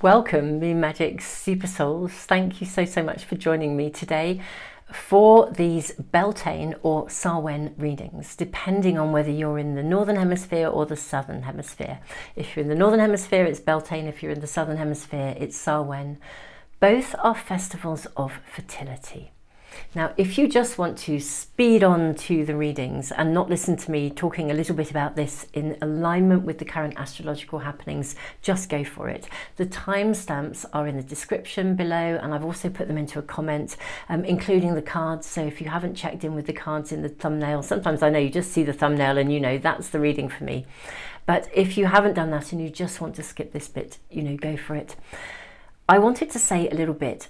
Welcome, Moon Magic Super Souls. Thank you so much for joining me today for these Beltane or Samhain readings, depending on whether you're in the Northern Hemisphere or the Southern Hemisphere. If you're in the Northern Hemisphere, it's Beltane. If you're in the Southern Hemisphere, it's Samhain. Both are festivals of fertility. Now, if you just want to speed on to the readings and not listen to me talking a little bit about this in alignment with the current astrological happenings, just go for it. The timestamps are in the description below, and I've also put them into a comment, including the cards. So if you haven't checked in with the cards in the thumbnail, sometimes I know you just see the thumbnail and you know that's the reading for me. But if you haven't done that and you just want to skip this bit, go for it. I wanted to say a little bit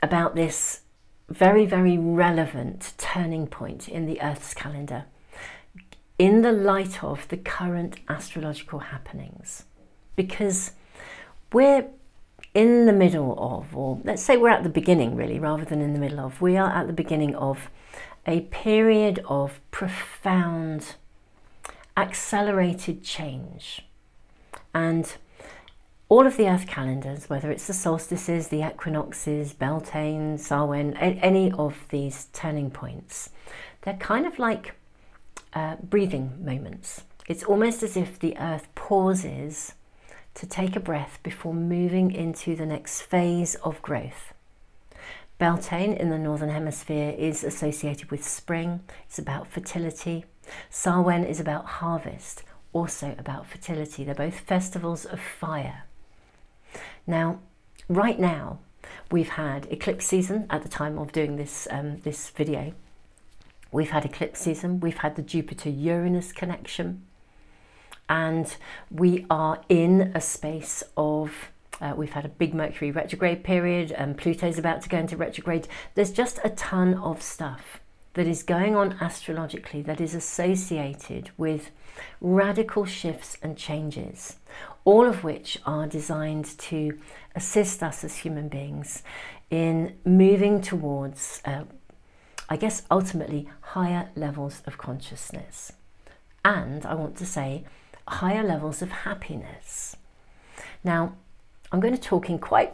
about this very relevant turning point in the Earth's calendar in the light of the current astrological happenings, because we're in the middle of, or let's say we're at the beginning really, rather than in the middle of, we are at the beginning of a period of profound accelerated change. And all of the Earth calendars, whether it's the solstices, the equinoxes, Beltane, Samhain, any of these turning points, they're kind of like breathing moments. It's almost as if the Earth pauses to take a breath before moving into the next phase of growth. Beltane in the Northern Hemisphere is associated with spring. It's about fertility. Samhain is about harvest, also about fertility. They're both festivals of fire. Now, right now, we've had eclipse season at the time of doing this, this video. We've had eclipse season, we've had the Jupiter-Uranus connection, and we are in a space of, we've had a big Mercury retrograde period, and Pluto's about to go into retrograde. There's just a ton of stuff that is going on astrologically that is associated with radical shifts and changes, all of which are designed to assist us as human beings in moving towards, I guess, ultimately higher levels of consciousness. And I want to say higher levels of happiness. Now, I'm going to talk in quite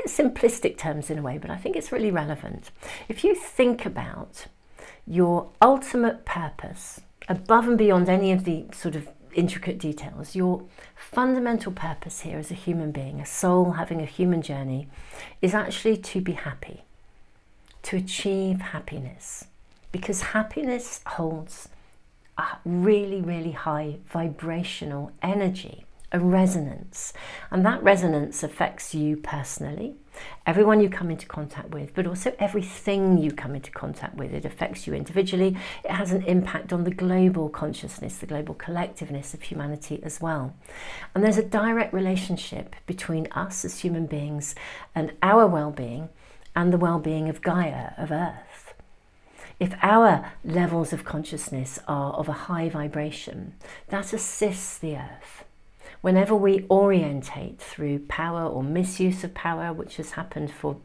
simplistic terms in a way, but I think it's really relevant. If you think about your ultimate purpose, above and beyond any of the sort of intricate details, your fundamental purpose here as a human being, a soul having a human journey, is actually to be happy, to achieve happiness, because happiness holds a really high vibrational energy, a resonance, and that resonance affects you personally, everyone you come into contact with, but also everything you come into contact with. It affects you individually. It has an impact on the global consciousness, the global collectiveness of humanity as well. And there's a direct relationship between us as human beings and our well-being and the well-being of Gaia, of Earth. If our levels of consciousness are of a high vibration, that assists the Earth. Whenever we orientate through power or misuse of power, which has happened for,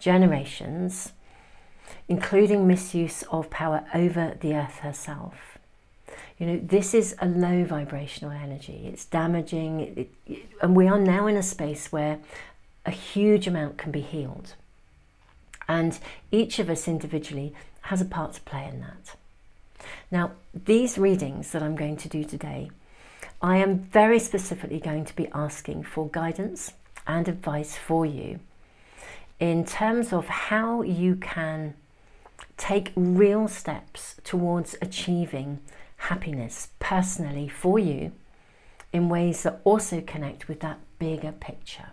generations, including misuse of power over the Earth herself, this is a low vibrational energy. It's damaging, and we are now in a space where a huge amount can be healed. And each of us individually has a part to play in that. Now, these readings that I'm going to do today, I am very specifically going to be asking for guidance and advice for you in terms of how you can take real steps towards achieving happiness personally for you in ways that also connect with that bigger picture.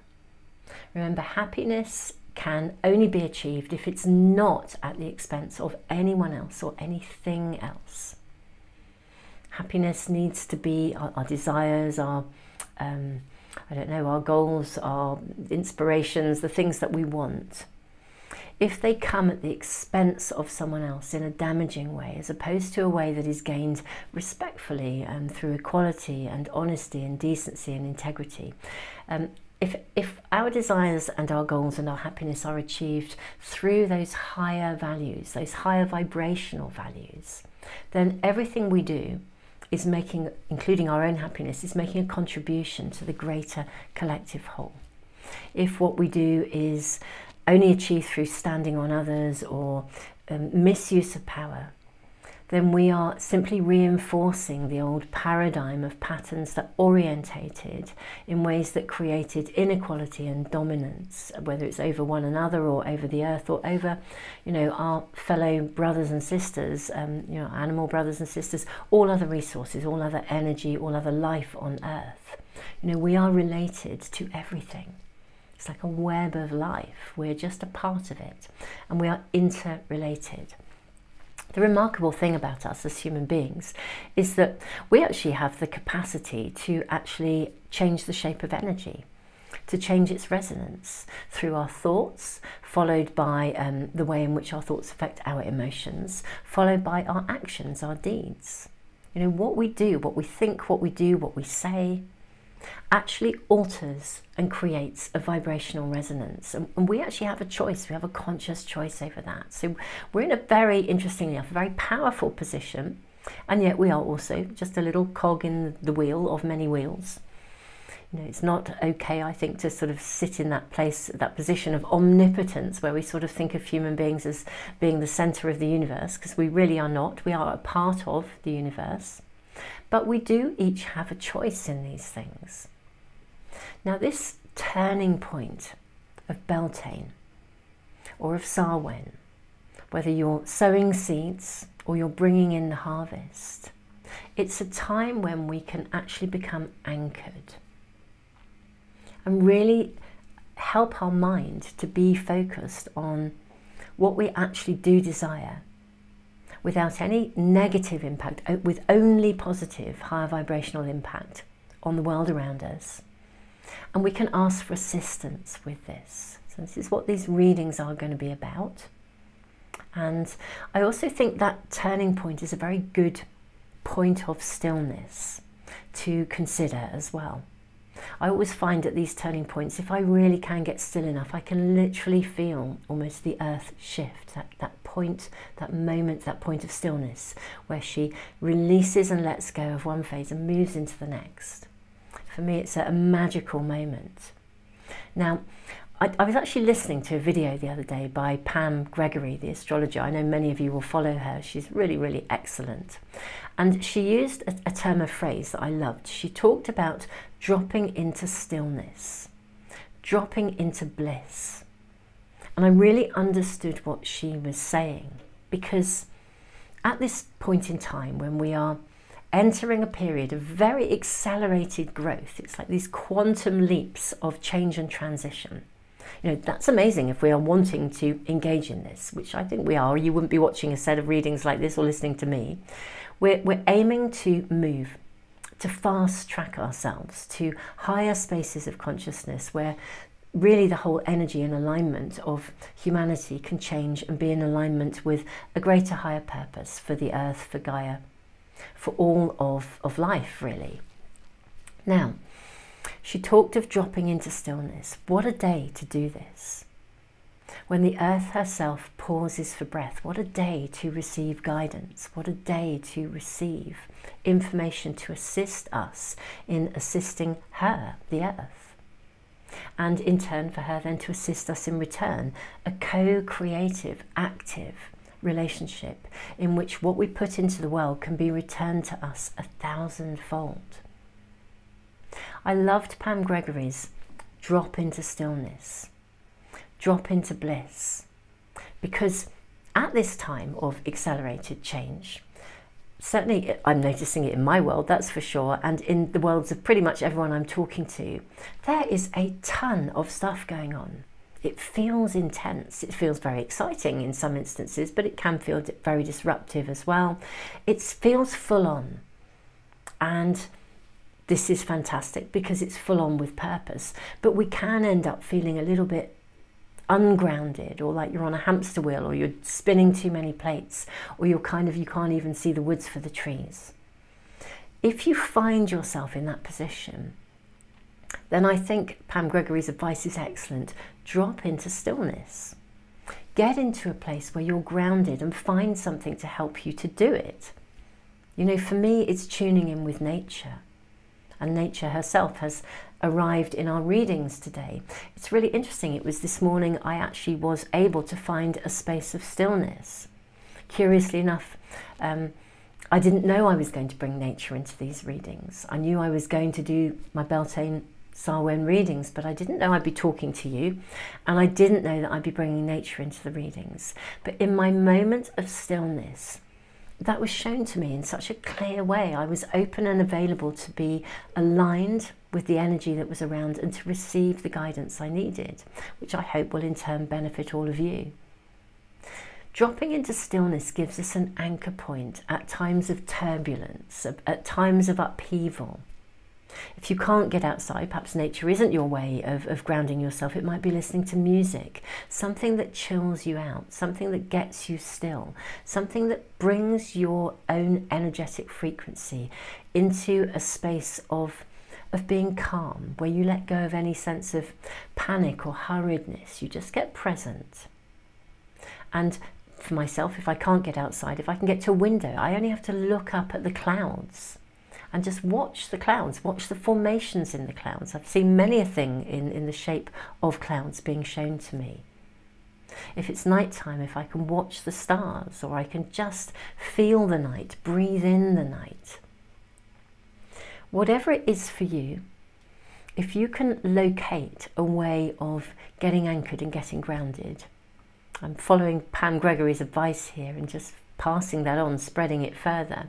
Remember, happiness can only be achieved if it's not at the expense of anyone else or anything else. Happiness needs to be our desires, our goals, our inspirations, the things that we want. If they come at the expense of someone else in a damaging way, as opposed to a way that is gained respectfully and through equality and honesty and decency and integrity, if our desires and our goals and our happiness are achieved through those higher values, those higher vibrational values, then everything we do is making, including our own happiness, is making a contribution to the greater collective whole. if what we do is only achieved through standing on others or misuse of power, then we are simply reinforcing the old paradigm of patterns that orientated in ways that created inequality and dominance, whether it's over one another or over the earth or over, you know, our fellow brothers and sisters, you know, animal brothers and sisters, all other resources, all other energy, all other life on earth. You know, we are related to everything. It's like a web of life. We're just a part of it, and we are interrelated. The remarkable thing about us as human beings is that we actually have the capacity to actually change the shape of energy, to change its resonance through our thoughts, followed by the way in which our thoughts affect our emotions, followed by our actions, our deeds. You know, what we do, what we think, what we do, what we say, actually alters and creates a vibrational resonance, and we actually have a choice. We have a conscious choice over that. So we're in a very, interestingly enough, a very powerful position, and yet we are also just a little cog in the wheel of many wheels. You know, it's not okay, I think, to sort of sit in that place, that position of omnipotence, where we sort of think of human beings as being the center of the universe, because we really are not. We are a part of the universe. But we do each have a choice in these things. Now, this turning point of Beltane or of Samhain, whether you're sowing seeds or you're bringing in the harvest, it's a time when we can actually become anchored and really help our mind to be focused on what we actually do desire, without any negative impact, with only positive, higher vibrational impact on the world around us. And we can ask for assistance with this. So this is what these readings are going to be about. And I also think that turning point is a very good point of stillness to consider as well. I always find at these turning points, if I really can get still enough, I can literally feel almost the earth shift, that point, that moment, that point of stillness, where she releases and lets go of one phase and moves into the next. For me, it's a magical moment. Now, I was actually listening to a video the other day by Pam Gregory, the astrologer. I know many of you will follow her. She's really, really excellent. And she used a term of phrase that I loved. She talked about dropping into stillness, dropping into bliss. And I really understood what she was saying, because at this point in time when we are entering a period of very accelerated growth, it's like these quantum leaps of change and transition. You know, that's amazing if we are wanting to engage in this, which I think we are. You wouldn't be watching a set of readings like this or listening to me. We're aiming to move, to fast track ourselves to higher spaces of consciousness where really the whole energy and alignment of humanity can change and be in alignment with a greater, higher purpose for the earth, for Gaia, for all of life, really. Now, she talked of dropping into stillness. What a day to do this. When the earth herself pauses for breath, what a day to receive guidance. What a day to receive information to assist us in assisting her, the earth. And in turn for her then to assist us in return. A co-creative, active relationship in which what we put into the world can be returned to us 1,000-fold. I loved Pam Gregory's drop into stillness, drop into bliss, because at this time of accelerated change, certainly I'm noticing it in my world, that's for sure, and in the worlds of pretty much everyone I'm talking to, there is a ton of stuff going on. It feels intense, it feels very exciting in some instances, but it can feel very disruptive as well. It feels full on, and this is fantastic because it's full on with purpose, but we can end up feeling a little bit ungrounded, or like you're on a hamster wheel, or you're spinning too many plates, or you can't even see the woods for the trees. If you find yourself in that position, then I think Pam Gregory's advice is excellent. Drop into stillness. Get into a place where you're grounded and find something to help you to do it. You know, for me, it's tuning in with nature. and nature herself has arrived in our readings today. It's really interesting. It was this morning I actually was able to find a space of stillness. Curiously enough, I didn't know I was going to bring nature into these readings. I knew I was going to do my Beltane Samhain readings, but I didn't know I'd be talking to you, and I didn't know that I'd be bringing nature into the readings. But in my moment of stillness, that was shown to me in such a clear way. I was open and available to be aligned with the energy that was around and to receive the guidance I needed, which I hope will in turn benefit all of you. Dropping into stillness gives us an anchor point at times of turbulence, at times of upheaval. If you can't get outside, perhaps nature isn't your way of grounding yourself. It might be listening to music, something that chills you out, something that gets you still, something that brings your own energetic frequency into a space of being calm, where you let go of any sense of panic or hurriedness. You just get present. And for myself, if I can't get outside, if I can get to a window, I only have to look up at the clouds and just watch the clouds, watch the formations in the clouds. I've seen many a thing in the shape of clouds being shown to me. If it's nighttime, if I can watch the stars, or I can just feel the night, breathe in the night. Whatever it is for you, if you can locate a way of getting anchored and getting grounded, I'm following Pam Gregory's advice here and just passing that on, spreading it further.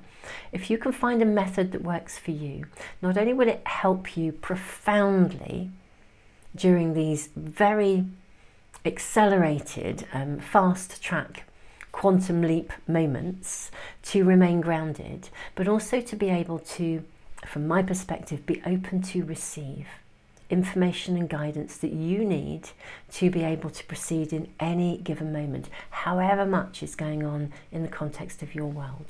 If you can find a method that works for you, not only will it help you profoundly during these very accelerated, fast track, quantum leap moments to remain grounded, but also to be able to, from my perspective, be open to receive information and guidance that you need to be able to proceed in any given moment, however much is going on in the context of your world.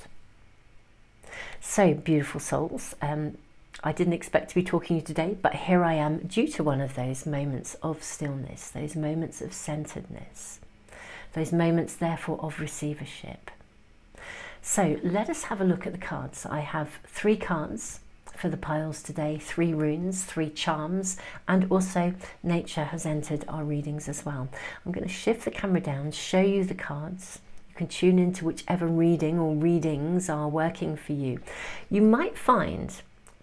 So, beautiful souls, I didn't expect to be talking to you today, but here I am due to one of those moments of stillness, those moments of centeredness, those moments therefore of receivership. So let us have a look at the cards. I have 3 cards for the piles today, 3 runes, 3 charms, and also nature has entered our readings as well. I'm going to shift the camera down, show you the cards. You can tune into whichever reading or readings are working for you. You might find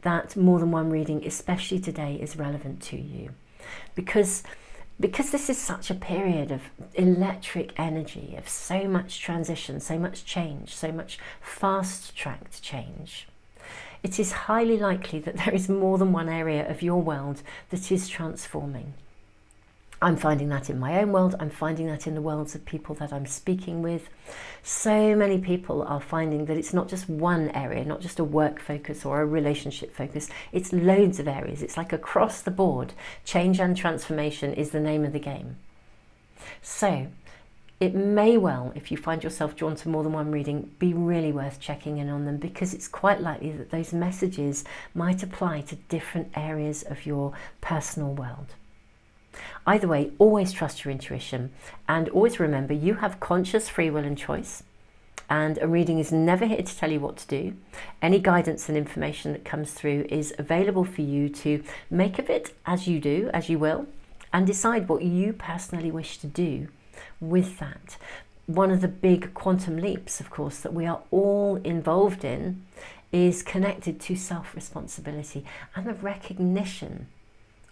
that more than one reading, especially today, is relevant to you, because this is such a period of electric energy, of so much transition, so much change, so much fast-tracked change. It is highly likely that there is more than one area of your world that is transforming. I'm finding that in my own world. I'm finding that in the worlds of people that I'm speaking with. So many people are finding that it's not just one area, not just a work focus or a relationship focus. It's loads of areas. It's like across the board. Change and transformation is the name of the game. So it may well, if you find yourself drawn to more than one reading, be really worth checking in on them, because it's quite likely that those messages might apply to different areas of your personal world. Either way, always trust your intuition, and always remember you have conscious free will and choice, and a reading is never here to tell you what to do. Any guidance and information that comes through is available for you to make of it as you do, as you will, and decide what you personally wish to do with that. One of the big quantum leaps, of course, that we are all involved in is connected to self-responsibility and the recognition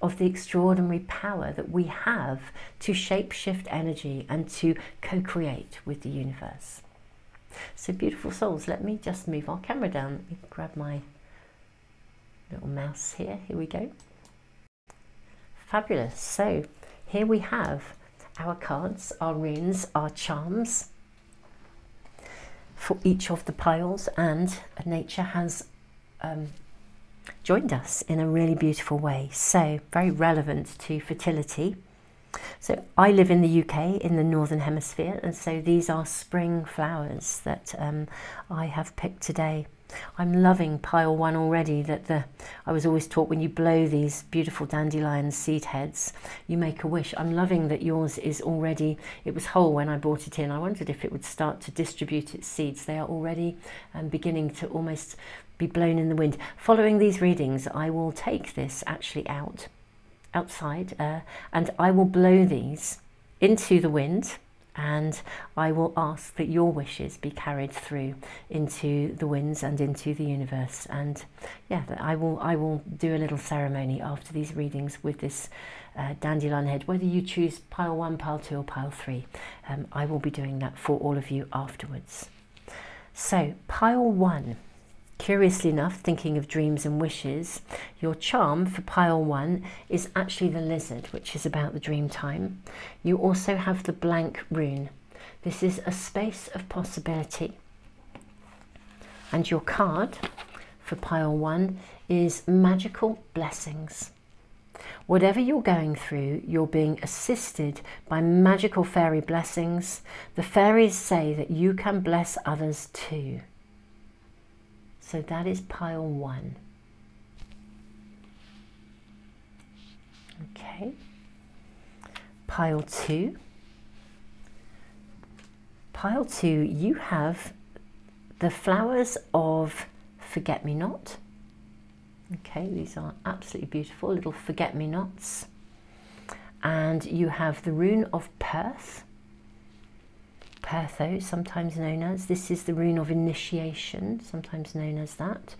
of the extraordinary power that we have to shape-shift energy and to co-create with the universe. So, beautiful souls, let me just move our camera down. Let me grab my little mouse here. Here we go. Fabulous. So here we have our cards, our runes, our charms for each of the piles, and nature has joined us in a really beautiful way. So very relevant to fertility. So I live in the UK, in the Northern Hemisphere, and so these are spring flowers that I have picked today. I'm loving pile 1 already. I was always taught when you blow these beautiful dandelion seed heads, you make a wish. I'm loving that yours is already, it was whole when I brought it in. I wondered if it would start to distribute its seeds. They are already beginning to almost be blown in the wind. Following these readings, I will take this actually outside, and I will blow these into the wind, and I will ask that your wishes be carried through into the winds and into the universe. And yeah, I will do a little ceremony after these readings with this dandelion head, whether you choose pile 1, pile 2 or pile 3. I will be doing that for all of you afterwards. So pile 1, curiously enough, thinking of dreams and wishes, your charm for pile 1 is actually the lizard, which is about the dream time. You also have the blank rune. This is a space of possibility. And your card for pile 1 is magical blessings. Whatever you're going through, you're being assisted by magical fairy blessings. The fairies say that you can bless others too. So that is pile 1. Okay. Pile 2. Pile 2, you have the flowers of forget-me-not. Okay, these are absolutely beautiful little forget-me-nots. And you have the rune of Perth. Pertho, sometimes known as. This is the rune of initiation, sometimes known as that.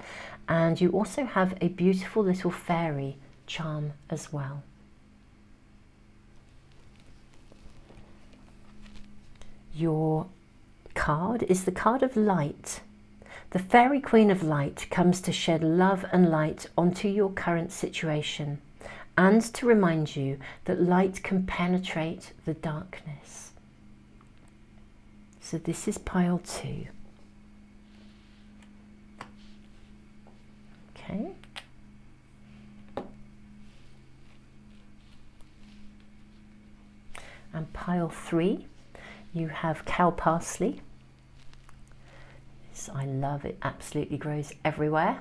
And you also have a beautiful little fairy charm as well. Your card is the card of light. The Fairy Queen of Light comes to shed love and light onto your current situation and to remind you that light can penetrate the darkness. So this is pile 2. Okay. And pile 3, you have cow parsley. I love it, absolutely grows everywhere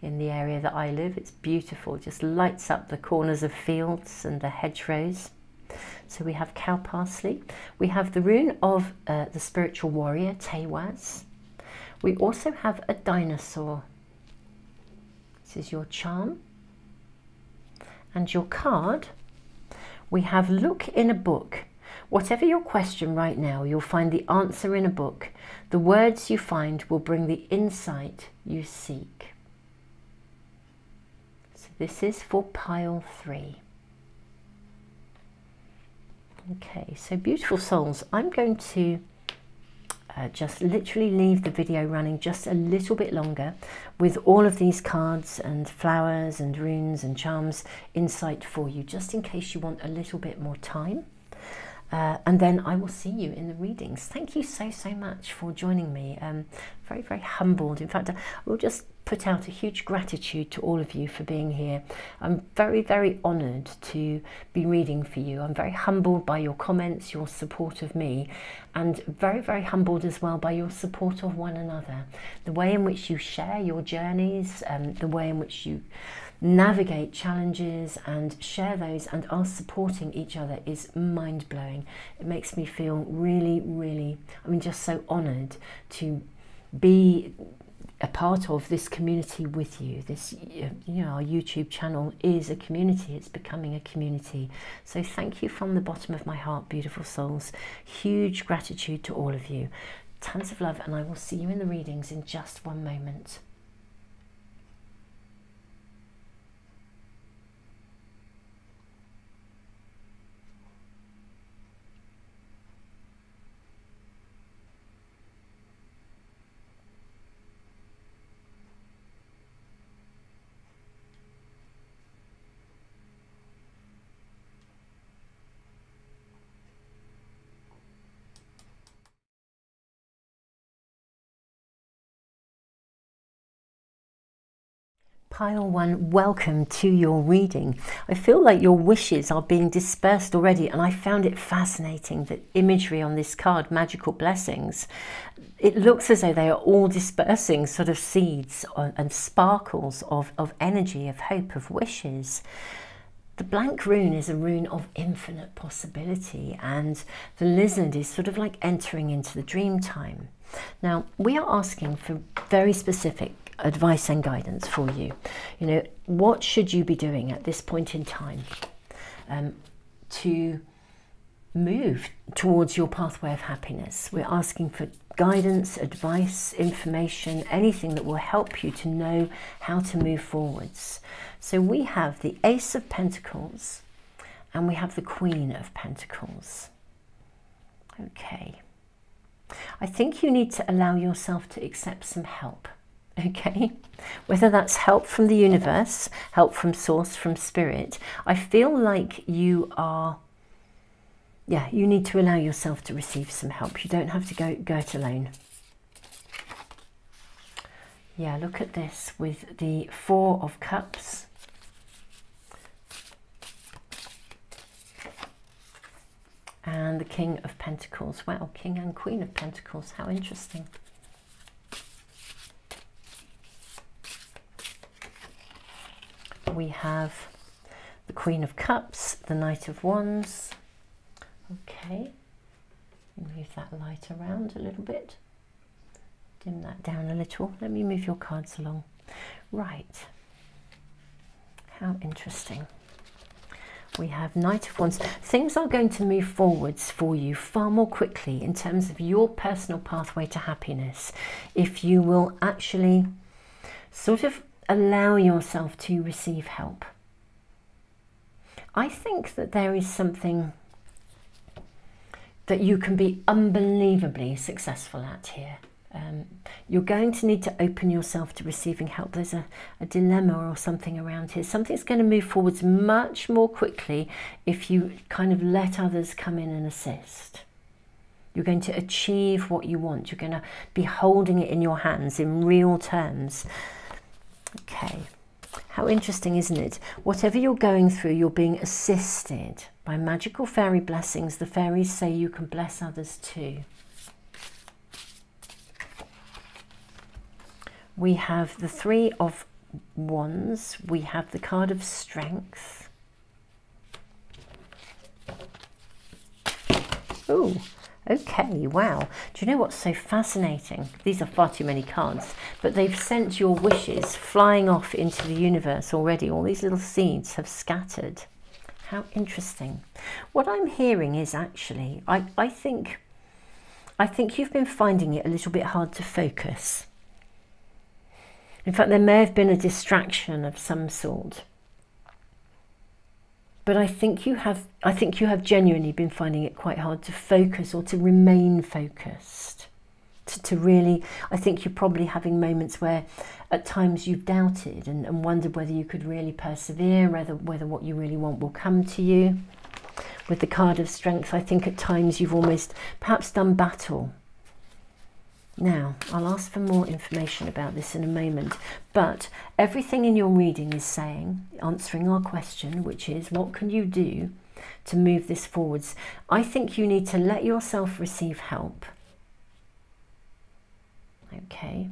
in the area that I live. It's beautiful, just lights up the corners of fields and the hedgerows. So we have cow parsley. We have the rune of the spiritual warrior, Tewaz. We also have a dinosaur. This is your charm. And your card, we have look in a book. Whatever your question right now, you'll find the answer in a book. The words you find will bring the insight you seek. So this is for pile 3. Okay, so beautiful souls, I'm going to just literally leave the video running just a little bit longer with all of these cards and flowers and runes and charms insight for you, just in case you want a little bit more time. And then I will see you in the readings. Thank you so much for joining me. Very, very humbled. In fact, I will just put out a huge gratitude to all of you for being here. I'm very, very honoured to be reading for you. I'm very humbled by your comments, your support of me, and very, very humbled as well by your support of one another. The way in which you share your journeys, the way in which you navigate challenges and share those and are supporting each other is mind-blowing. It makes me feel really, really, just so honoured to be a part of this community with you. This, our YouTube channel is a community. It's becoming a community. So thank you from the bottom of my heart, beautiful souls. Huge gratitude to all of you. Tons of love, and I will see you in the readings in just one moment. Pile 1, welcome to your reading. I feel like your wishes are being dispersed already, and I found it fascinating that imagery on this card, magical blessings, it looks as though they are all dispersing sort of seeds and sparkles of energy, of hope, of wishes. The blank rune is a rune of infinite possibility, and the lizard is sort of like entering into the dream time. Now, we are asking for very specific advice and guidance for you. You know, what should you be doing at this point in time to move towards your pathway of happiness? We're asking for guidance, advice, information, anything that will help you to know how to move forwards. So we have the Ace of Pentacles and we have the Queen of Pentacles. Okay. I think you need to allow yourself to accept some help. Okay, whether that's help from the universe, help from source, from spirit. I feel like you are, yeah, you need to allow yourself to receive some help. You don't have to go it alone. Yeah, look at this with the Four of Cups. And the King of Pentacles. Wow, King and Queen of Pentacles, how interesting. We have the Queen of Cups, the Knight of Wands. Okay, move that light around a little bit. Dim that down a little. Let me move your cards along. Right, how interesting. We have Knight of Wands. Things are going to move forwards for you far more quickly in terms of your personal pathway to happiness if you will actually sort of allow yourself to receive help. I think that there is something that you can be unbelievably successful at here. You're going to need to open yourself to receiving help. There's a dilemma or something around here. Something's going to move forwards much more quickly if you kind of let others come in and assist. You're going to achieve what you want. You're going to be holding it in your hands in real terms. Okay, how interesting, isn't it? Whatever you're going through, you're being assisted by magical fairy blessings. The fairies say you can bless others too. We have the Three of Wands. We have the card of Strength. Oh, okay, wow. Do you know what's so fascinating? These are far too many cards, but they've sent your wishes flying off into the universe already. All these little seeds have scattered. How interesting. What I'm hearing is actually, I think you've been finding it a little bit hard to focus. In fact, there may have been a distraction of some sort. But I think you have genuinely been finding it quite hard to focus or to remain focused. To really, I think you're probably having moments where at times you've doubted and wondered whether you could really persevere, whether what you really want will come to you. With the card of Strength, I think at times you've almost perhaps done battle. Now, I'll ask for more information about this in a moment, but everything in your reading is saying, answering our question, which is, what can you do to move this forwards? I think you need to let yourself receive help. Okay.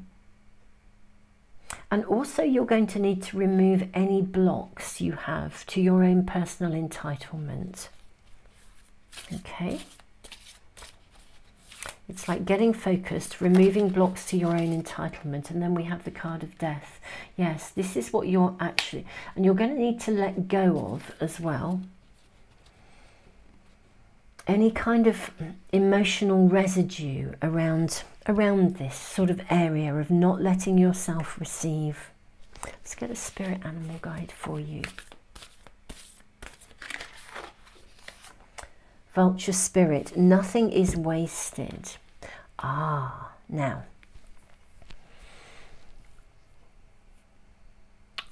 And also you're going to need to remove any blocks you have to your own personal entitlement. Okay. It's like getting focused, removing blocks to your own entitlement, and then we have the card of Death. Yes, this is what you're actually, and you're going to need to let go of as well. Any kind of emotional residue around this sort of area of not letting yourself receive. Let's get a spirit animal guide for you. Vulture spirit, nothing is wasted. Ah, now,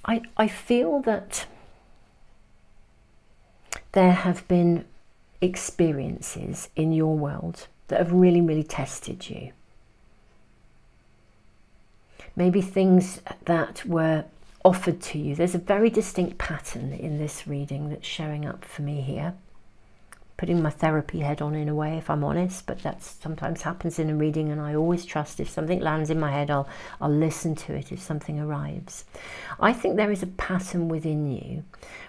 I feel that there have been experiences in your world that have really, really tested you. Maybe things that were offered to you. There's a very distinct pattern in this reading that's showing up for me here. Putting my therapy head on in a way, if I'm honest, but that sometimes happens in a reading, and I always trust if something lands in my head, I'll listen to it if something arrives. I think there is a pattern within you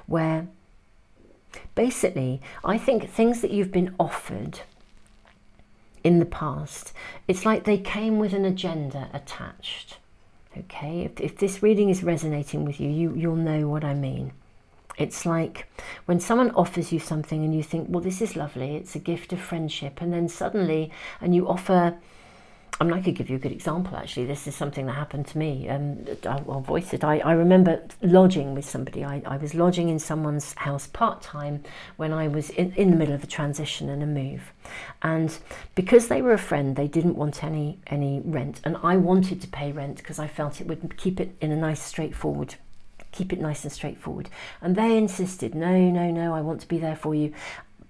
where basically, I think things that you've been offered in the past, it's like they came with an agenda attached. Okay, if this reading is resonating with you, you'll know what I mean. It's like when someone offers you something and you think, well, this is lovely, it's a gift of friendship, and then suddenly, and you offer, I could give you a good example actually. This is something that happened to me. I'll voice it. I remember lodging with somebody. I was lodging in someone's house part-time when I was in the middle of a transition and a move. And because they were a friend, they didn't want any rent. And I wanted to pay rent because I felt it would keep it in a nice straightforward, keep it nice and straightforward. And they insisted, no, I want to be there for you.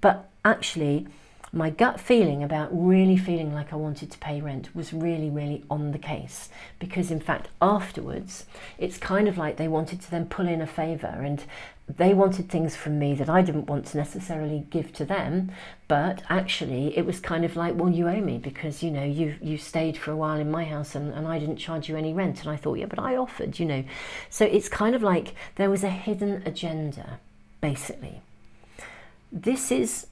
But actually, my gut feeling about really feeling like I wanted to pay rent was really on the case, because in fact afterwards it's kind of like they wanted to then pull in a favour, and they wanted things from me that I didn't want to necessarily give to them, but actually it was kind of like, well, you owe me because, you know, you stayed for a while in my house and I didn't charge you any rent. And I thought, yeah, but I offered, you know. So it's kind of like there was a hidden agenda, basically. This is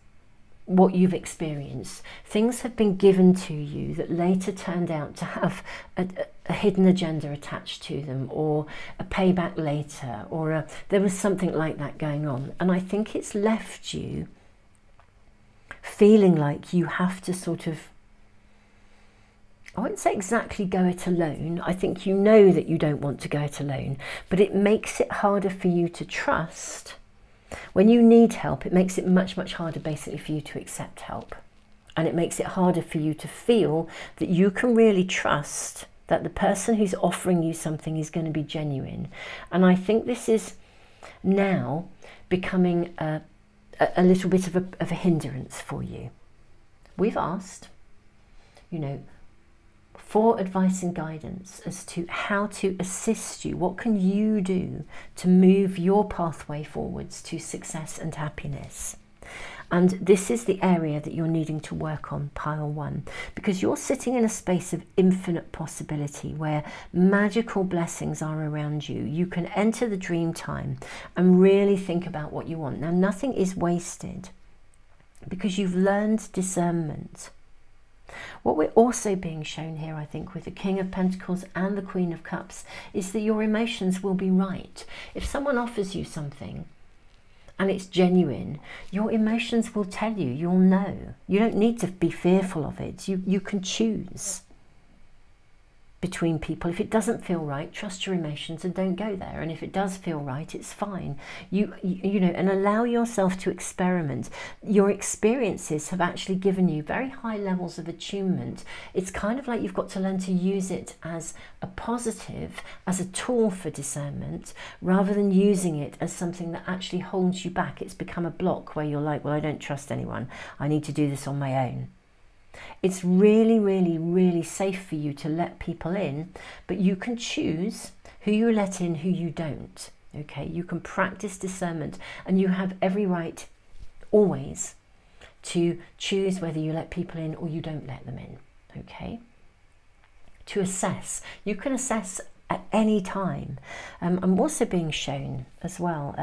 what you've experienced. Things have been given to you that later turned out to have a hidden agenda attached to them, or a payback later, or there was something like that going on. And I think it's left you feeling like you have to sort of, I wouldn't say exactly go it alone. I think you know that you don't want to go it alone, but it makes it harder for you to trust. When you need help, it makes it much harder basically for you to accept help. And it makes it harder for you to feel that you can really trust that the person who's offering you something is going to be genuine. And I think this is now becoming a little bit of a hindrance for you. We've asked, you know, for advice and guidance as to how to assist you. What can you do to move your pathway forwards to success and happiness? And this is the area that you're needing to work on, pile one, because you're sitting in a space of infinite possibility where magical blessings are around you. You can enter the dream time and really think about what you want. Now, nothing is wasted because you've learned discernment. What we're also being shown here, I think, with the King of Pentacles and the Queen of Cups, is that your emotions will be right. If someone offers you something and it's genuine, your emotions will tell you, you'll know. You don't need to be fearful of it. You can choose between people. If it doesn't feel right, trust your emotions and don't go there. And if it does feel right, it's fine. You know, and allow yourself to experiment. Your experiences have actually given you very high levels of attunement. It's kind of like you've got to learn to use it as a positive, as a tool for discernment, rather than using it as something that actually holds you back. It's become a block where you're like, well, I don't trust anyone. I need to do this on my own. It's really safe for you to let people in, but you can choose who you let in, who you don't. Okay, you can practice discernment, and you have every right always to choose whether you let people in or you don't let them in. Okay, to assess, you can assess at any time. I'm also being shown as well,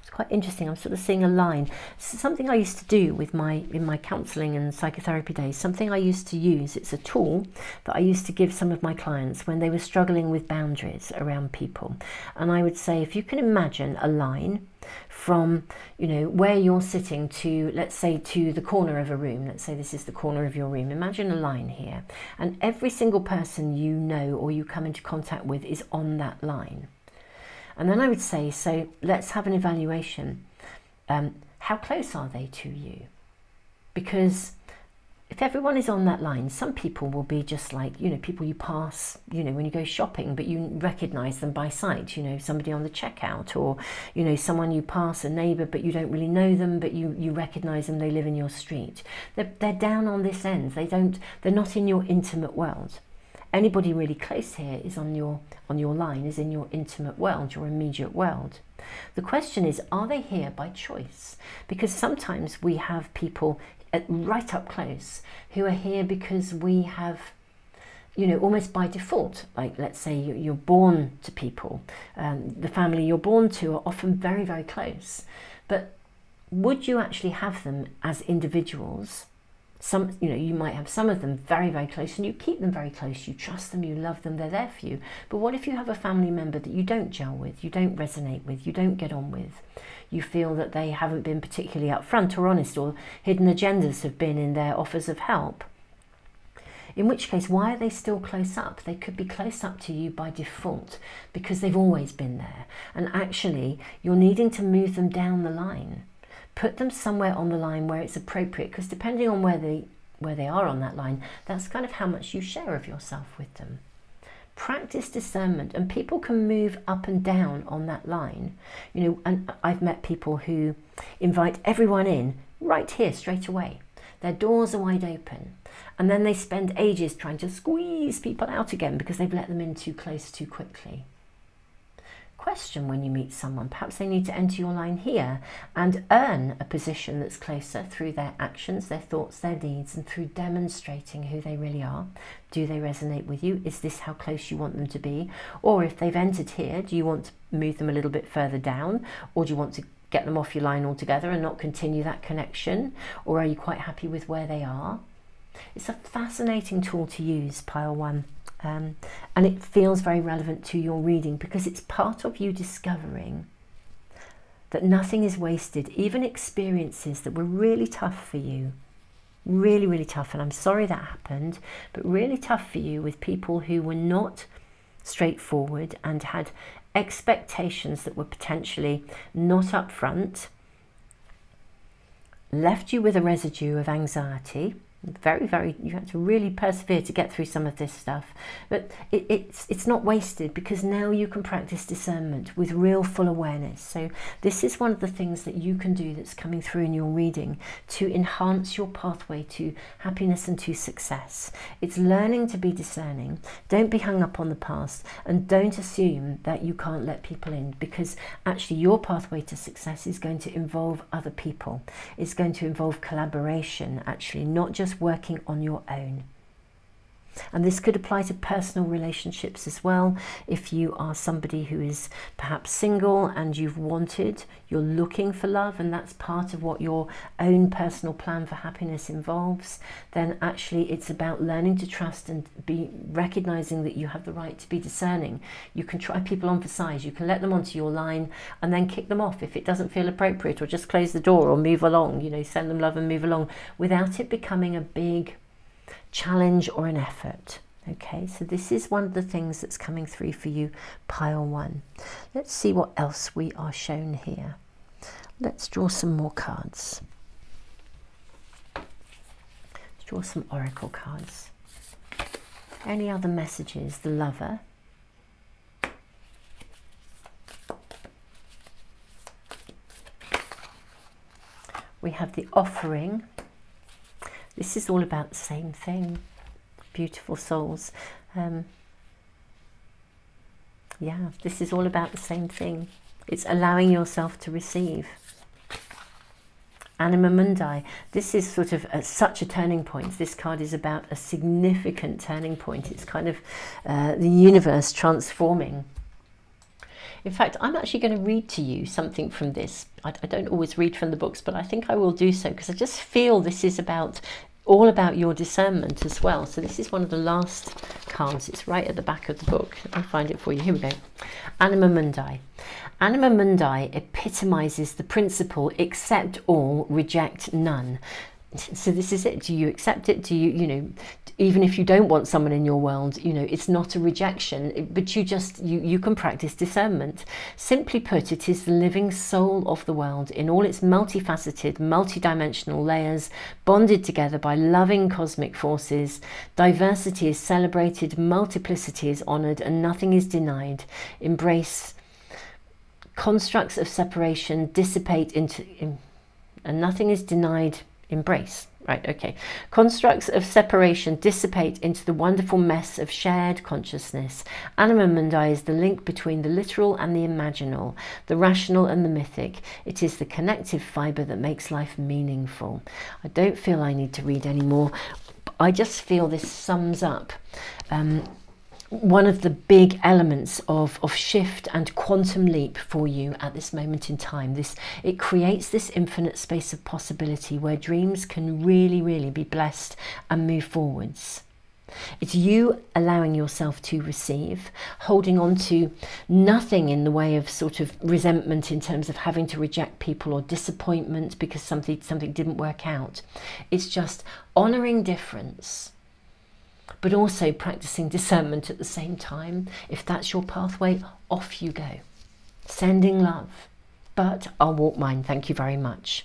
it's quite interesting, I'm sort of seeing a line. Something I used to do with in my counselling and psychotherapy days, something I used to use, it's a tool that I used to give some of my clients when they were struggling with boundaries around people. And I would say, if you can imagine a line from, you know, where you're sitting to, let's say, to the corner of a room. Let's say this is the corner of your room. Imagine a line here, and every single person you know or you come into contact with is on that line. And then I would say, so let's have an evaluation. How close are they to you? Because if everyone is on that line, some people will be just like, you know, people you pass, you know, when you go shopping, but you recognise them by sight, you know, somebody on the checkout, or, you know, someone you pass, a neighbour, but you don't really know them, but you recognise them, they live in your street. They're down on this end. They're not in your intimate world. Anybody really close here is on your line, is in your intimate world, your immediate world. The question is, are they here by choice? Because sometimes we have people right up close who are here because we have, you know, almost by default, like let's say you're born to people, the family you're born to are often very close. But would you actually have them as individuals Some, you know, you might have some of them very, very close, and you keep them very close. You trust them, you love them, they're there for you. But what if you have a family member that you don't gel with, you don't resonate with, you don't get on with? You feel that they haven't been particularly upfront or honest, or hidden agendas have been in their offers of help. In which case, why are they still close up? They could be close up to you by default because they've always been there. And actually, you're needing to move them down the line. Put them somewhere on the line where it's appropriate, because depending on where they are on that line, that's kind of how much you share of yourself with them. Practice discernment, and people can move up and down on that line. You know, and I've met people who invite everyone in right here straight away. Their doors are wide open, and then they spend ages trying to squeeze people out again because they've let them in too close too quickly. Question when you meet someone, perhaps they need to enter your line here and earn a position that's closer through their actions, their thoughts, their deeds, and through demonstrating who they really are. Do they resonate with you? Is this how close you want them to be? Or if they've entered here, do you want to move them a little bit further down? Or do you want to get them off your line altogether and not continue that connection? Or are you quite happy with where they are? It's a fascinating tool to use, pile one. And it feels very relevant to your reading because it's part of you discovering that nothing is wasted, even experiences that were really tough for you, really, really tough. And I'm sorry that happened, but really tough for you with people who were not straightforward and had expectations that were potentially not upfront, left you with a residue of anxiety. Very, very, you have to really persevere to get through some of this stuff, but it's not wasted because now you can practice discernment with real full awareness. So this is one of the things that you can do that's coming through in your reading to enhance your pathway to happiness and to success. It's learning to be discerning. Don't be hung up on the past, and don't assume that you can't let people in, because actually your pathway to success is going to involve other people. It's going to involve collaboration, actually, not just working on your own. And this could apply to personal relationships as well. If you are somebody who is perhaps single and you're looking for love, and that's part of what your own personal plan for happiness involves, then actually it's about learning to trust and be recognizing that you have the right to be discerning. You can try people on for size, you can let them onto your line and then kick them off if it doesn't feel appropriate, or just close the door or move along, you know, send them love and move along without it becoming a big challenge or an effort. Okay, so this is one of the things that's coming through for you, pile one. Let's see what else we are shown here. Let's draw some more cards. Let's draw some oracle cards. Any other messages? The Lover. We have the Offering. This is all about the same thing. Beautiful souls. Yeah, this is all about the same thing. It's allowing yourself to receive. Anima Mundi. This is sort of such a turning point. This card is about a significant turning point. It's kind of the universe transforming. In fact, I'm actually going to read to you something from this. I don't always read from the books, but I think I will do so because I just feel this is all about your discernment as well. So this is one of the last cards. It's right at the back of the book. I'll find it for you. Here we go. Anima Mundi. Anima Mundi epitomizes the principle: accept all, reject none. So this is it. Do you accept it? Do you even if you don't want someone in your world, it's not a rejection, but you can practice discernment. Simply put, it is the living soul of the world in all its multifaceted, multidimensional layers, bonded together by loving cosmic forces. Diversity is celebrated, multiplicity is honored, and nothing is denied. Embrace. Constructs of separation dissipate into, and nothing is denied. Embrace. Right, okay. Constructs of separation dissipate into the wonderful mess of shared consciousness. Anima Mundi is the link between the literal and the imaginal, the rational and the mythic. It is the connective fibre that makes life meaningful. I don't feel I need to read any more. I just feel this sums up one of the big elements of shift and quantum leap for you at this moment in time. It creates this infinite space of possibility where dreams can really, really be blessed and move forwards. It's you allowing yourself to receive, holding on to nothing in the way of sort of resentment in terms of having to reject people or disappointment because something didn't work out. It's just honouring difference, but also practicing discernment at the same time. If that's your pathway, off you go. Sending love. But I'll walk mine, thank you very much.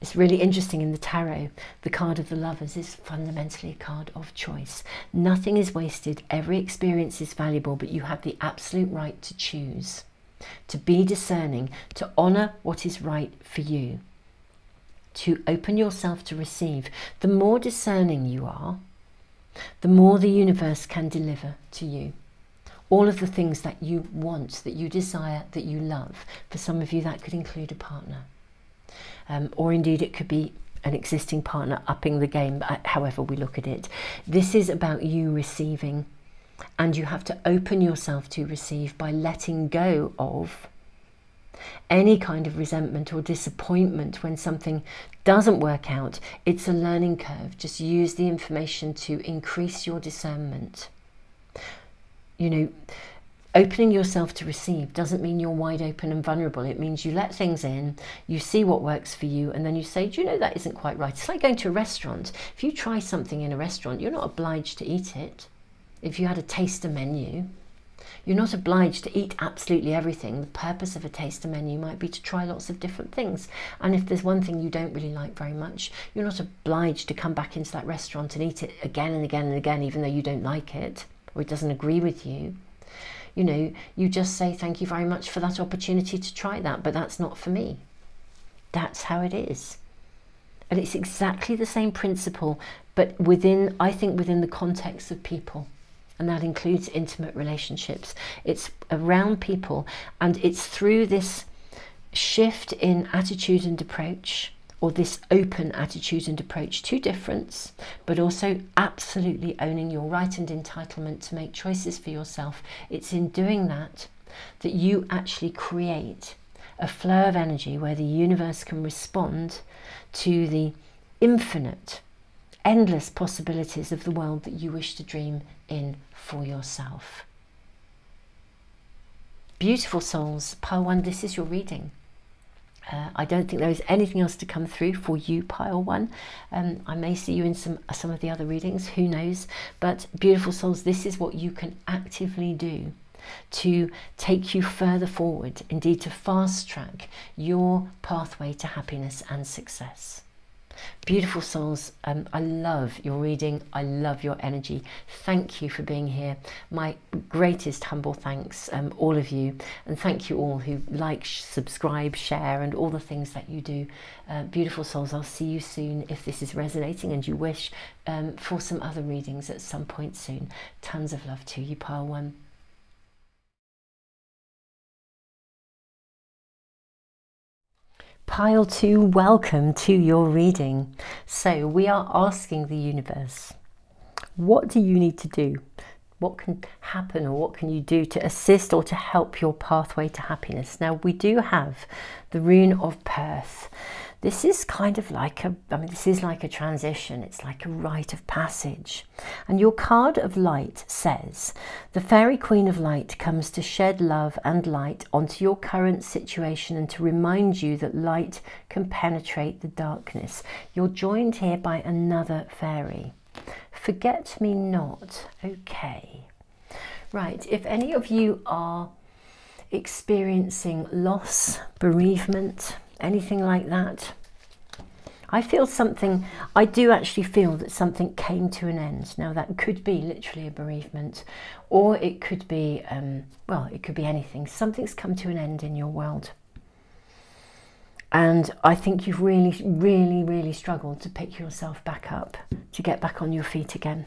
It's really interesting in the tarot, the card of the Lovers is fundamentally a card of choice. Nothing is wasted, every experience is valuable, but you have the absolute right to choose, to be discerning, to honour what is right for you, to open yourself to receive. The more discerning you are, the more the universe can deliver to you. All of the things that you want, that you desire, that you love. For some of you that could include a partner. Or indeed it could be an existing partner upping the game, however we look at it. This is about you receiving, and you have to open yourself to receive by letting go of any kind of resentment or disappointment when something doesn't work out. It's a learning curve. Just use the information to increase your discernment. You know, opening yourself to receive doesn't mean you're wide open and vulnerable. It means you let things in, you see what works for you, and then you say, do you know, that isn't quite right. It's like going to a restaurant. If you try something in a restaurant, you're not obliged to eat it. If you had a taster menu, you're not obliged to eat absolutely everything. The purpose of a taster menu might be to try lots of different things. And if there's one thing you don't really like very much, you're not obliged to come back into that restaurant and eat it again and again and again, even though you don't like it or it doesn't agree with you. You know, you just say, thank you very much for that opportunity to try that, but that's not for me. That's how it is. And it's exactly the same principle, but within, I think, within the context of people. And that includes intimate relationships. It's around people, and it's through this shift in attitude and approach, or this open attitude and approach to difference, but also absolutely owning your right and entitlement to make choices for yourself. It's in doing that that you actually create a flow of energy where the universe can respond to the infinite, endless possibilities of the world that you wish to dream in for yourself. Beautiful souls, pile 1, this is your reading. I don't think there is anything else to come through for you, pile 1. I may see you in some of the other readings, who knows. But beautiful souls, this is what you can actively do to take you further forward, indeed to fast track your pathway to happiness and success. Beautiful souls, I love your reading, I love your energy. Thank you for being here. My greatest humble thanks, all of you, and thank you all who like, subscribe, share, and all the things that you do. Beautiful souls, I'll see you soon if this is resonating and you wish, for some other readings at some point soon. Tons of love to you, pile 1. Pile 2, welcome to your reading. So we are asking the universe, what do you need to do? What can happen, or what can you do to assist or to help your pathway to happiness? Now we do have the rune of Perth. This is kind of like this is like a transition. It's like a rite of passage. And your card of light says, the fairy queen of light comes to shed love and light onto your current situation and to remind you that light can penetrate the darkness. You're joined here by another fairy. Forget me not. Okay. Right. If any of you are experiencing loss, bereavement, anything like that, I feel something, I do actually feel that something came to an end. Now that could be literally a bereavement, or it could be, well, it could be anything. Something's come to an end in your world. And I think you've really struggled to pick yourself back up, to get back on your feet again.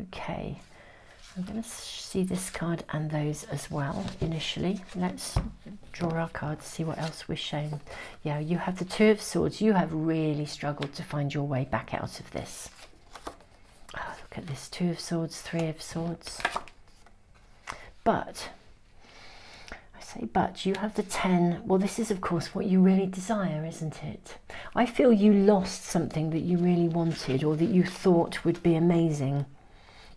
Okay. I'm going to see this card and those as well initially. Let's draw our cards, see what else we're shown. Yeah, you have the Two of Swords. You have really struggled to find your way back out of this. Oh, look look at this. 2 of Swords, 3 of Swords. But, I say but, you have the 10. Well, this is, of course, what you really desire, isn't it? I feel you lost something that you really wanted, or that you thought would be amazing.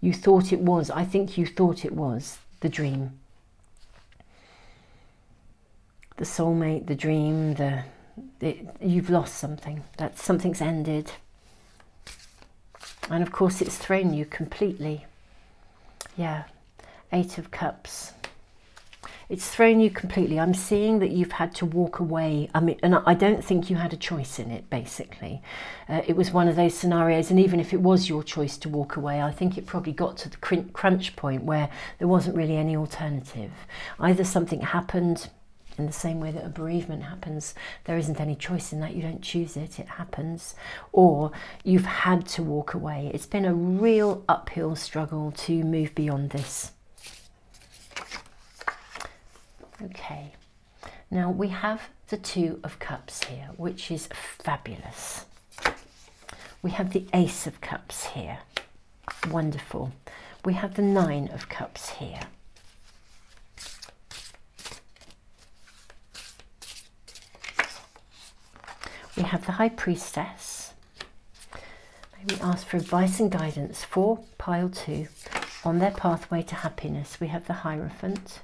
You thought it was. I think you thought it was the dream. The soulmate, the dream, you've lost something. That something's ended. And of course it's thrown you completely. Yeah, 8 of Cups. It's thrown you completely. I'm seeing that you've had to walk away. I mean, and I don't think you had a choice in it, basically. It was one of those scenarios, and even if it was your choice to walk away, I think it probably got to the crunch point where there wasn't really any alternative. Either something happened, in the same way that a bereavement happens, there isn't any choice in that, you don't choose it, it happens, or you've had to walk away. It's been a real uphill struggle to move beyond this. Okay, now we have the 2 of Cups here, which is fabulous. We have the Ace of Cups here, wonderful. We have the 9 of Cups here. We have the High Priestess. Maybe ask for advice and guidance for pile 2 on their pathway to happiness. We have the Hierophant.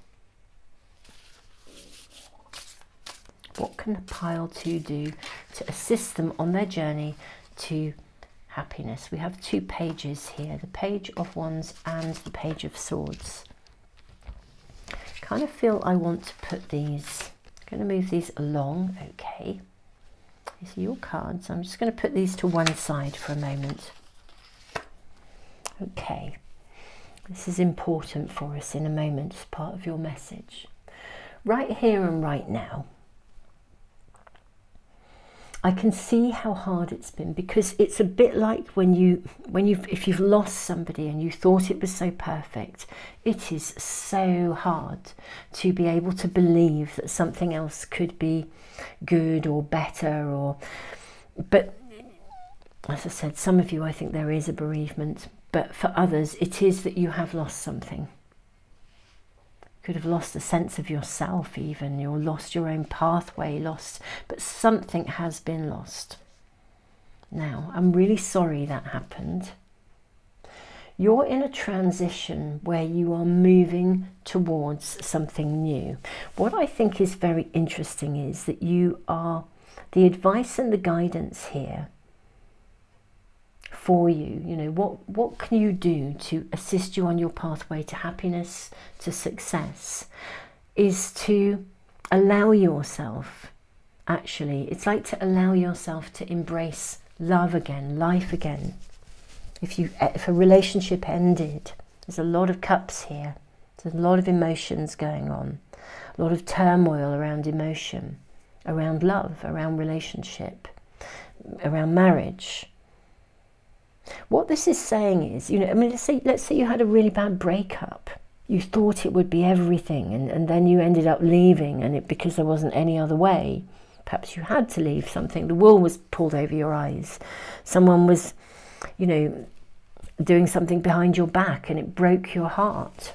What can the pile 2 do to assist them on their journey to happiness? We have 2 pages here, the Page of Wands and the Page of Swords. Kind of feel I want to put these, I'm going to move these along, okay. These are your cards. I'm just going to put these to one side for a moment. Okay, this is important for us in a moment as part of your message. Right here and right now, I can see how hard it's been, because it's a bit like if you've lost somebody and you thought it was so perfect. It is so hard to be able to believe that something else could be good or better, but as I said, some of you, I think there is a bereavement, but for others it is that you have lost something. Could have lost a sense of yourself even, or lost your own pathway, but something has been lost. Now, I'm really sorry that happened. You're in a transition where you are moving towards something new. What I think is very interesting is that you are, the advice and the guidance here for you, you know, what can you do to assist you on your pathway to happiness, to success, is to allow yourself, actually, it's like to allow yourself to embrace love again, life again. If a relationship ended, there's a lot of cups here, there's a lot of emotions going on, a lot of turmoil around emotion, around love, around relationship, around marriage. What this is saying is, you know, I mean, let's say you had a really bad breakup. You thought it would be everything, and then you ended up leaving, and because there wasn't any other way. Perhaps you had to leave something. The wool was pulled over your eyes. Someone was, you know, doing something behind your back, and it broke your heart.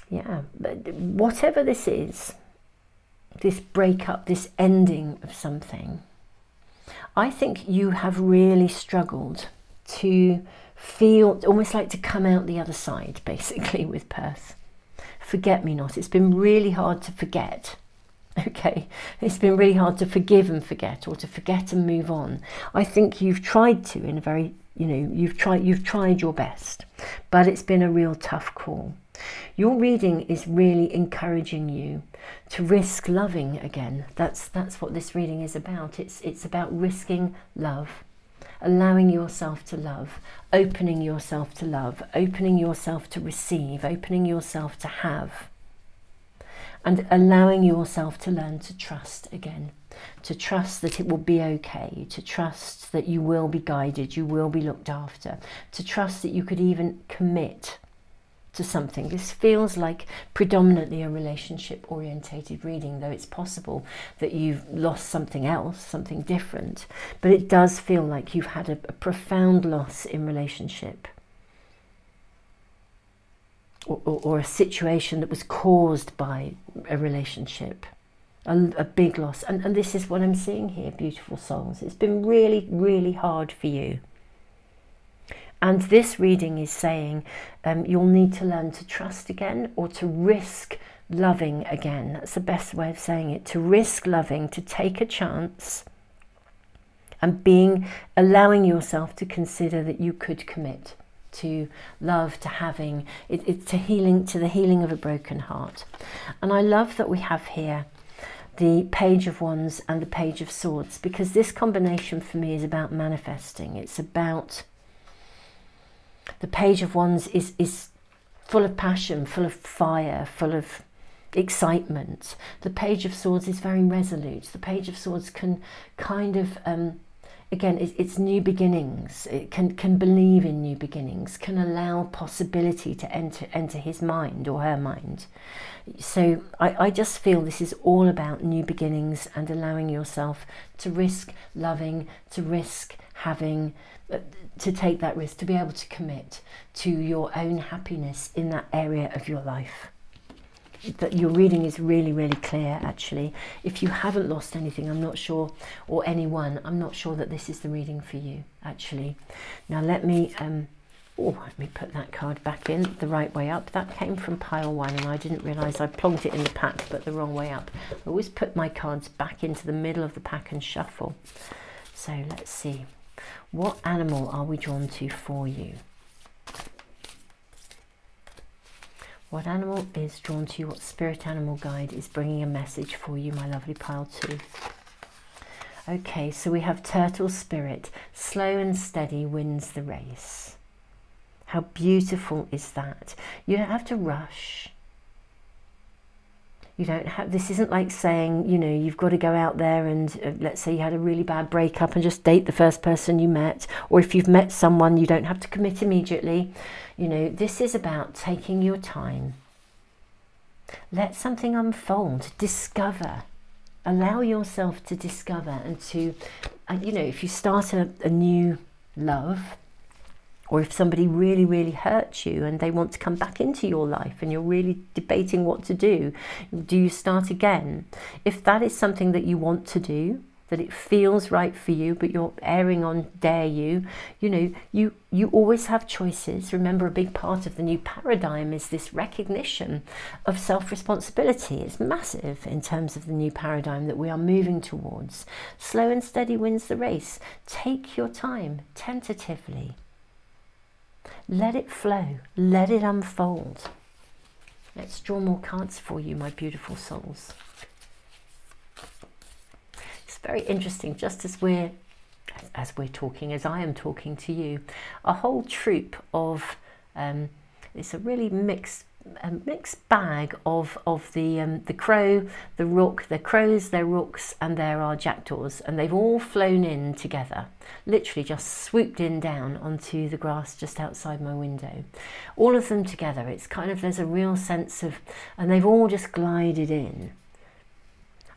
Yeah, but whatever this is, this breakup, this ending of something, I think you have really struggled to feel, almost like to come out the other side, basically, with Perth. Forget me not. It's been really hard to forget. Okay, it's been really hard to forgive and forget, or to forget and move on. I think you've tried to, in a very, you know, you've tried your best, but it's been a real tough call. Your reading is really encouraging you to risk loving again. That's what this reading is about. It's about risking love, allowing yourself to love, opening yourself to love, opening yourself to receive, opening yourself to have, and allowing yourself to learn to trust again, to trust that it will be okay, to trust that you will be guided, you will be looked after, to trust that you could even commit to something. This feels like predominantly a relationship orientated reading, though it's possible that you've lost something else, something different, but it does feel like you've had a profound loss in relationship, or a situation that was caused by a relationship, a big loss. And this is what I'm seeing here, beautiful souls. It's been really, really hard for you. And this reading is saying you'll need to learn to trust again, or to risk loving again. That's the best way of saying it. To risk loving, to take a chance, and allowing yourself to consider that you could commit to love, to having it, to the healing of a broken heart. And I love that we have here the Page of Wands and the Page of Swords, because this combination for me is about manifesting. It's about, the Page of Wands is full of passion, full of fire, full of excitement. The Page of Swords is very resolute. The Page of Swords can kind of again, it's new beginnings. It can believe in new beginnings, can allow possibility to enter his mind or her mind. So I just feel this is all about new beginnings and allowing yourself to risk loving, to risk having, to take that risk, to be able to commit to your own happiness in that area of your life. That your reading is really, really clear, actually. If you haven't lost anything, I'm not sure, or anyone, I'm not sure that this is the reading for you, actually. Now let me put that card back in the right way up. That came from pile 1, and I didn't realise I plonked it in the pack, but the wrong way up. I always put my cards back into the middle of the pack and shuffle. So let's see. What animal are we drawn to for you? What animal is drawn to you? What spirit animal guide is bringing a message for you, my lovely pile 2? Okay, so we have Turtle Spirit. Slow and steady wins the race. How beautiful is that? You don't have to rush. You don't have, this isn't like saying, you know, you've got to go out there and let's say you had a really bad breakup and just date the first person you met. Or if you've met someone, you don't have to commit immediately. You know, this is about taking your time. Let something unfold, discover. Allow yourself to discover and to, you know, if you start a new love, or if somebody really, really hurts you and they want to come back into your life and you're really debating what to do you start again? If that is something that you want to do, that it feels right for you, but you're erring on dare you, you know, you always have choices. Remember, a big part of the new paradigm is this recognition of self-responsibility. It's massive in terms of the new paradigm that we are moving towards. Slow and steady wins the race. Take your time, tentatively. Let it flow, let it unfold. Let's draw more cards for you, my beautiful souls. It's very interesting, just as we're talking, as I am talking to you, a whole troop of, it's a really mixed bag of the crow, the rook, the crows, their rooks, and there are jackdaws, and they've all flown in together, literally just swooped in down onto the grass just outside my window. All of them together. It's kind of, there's a real sense of, and they've all just glided in.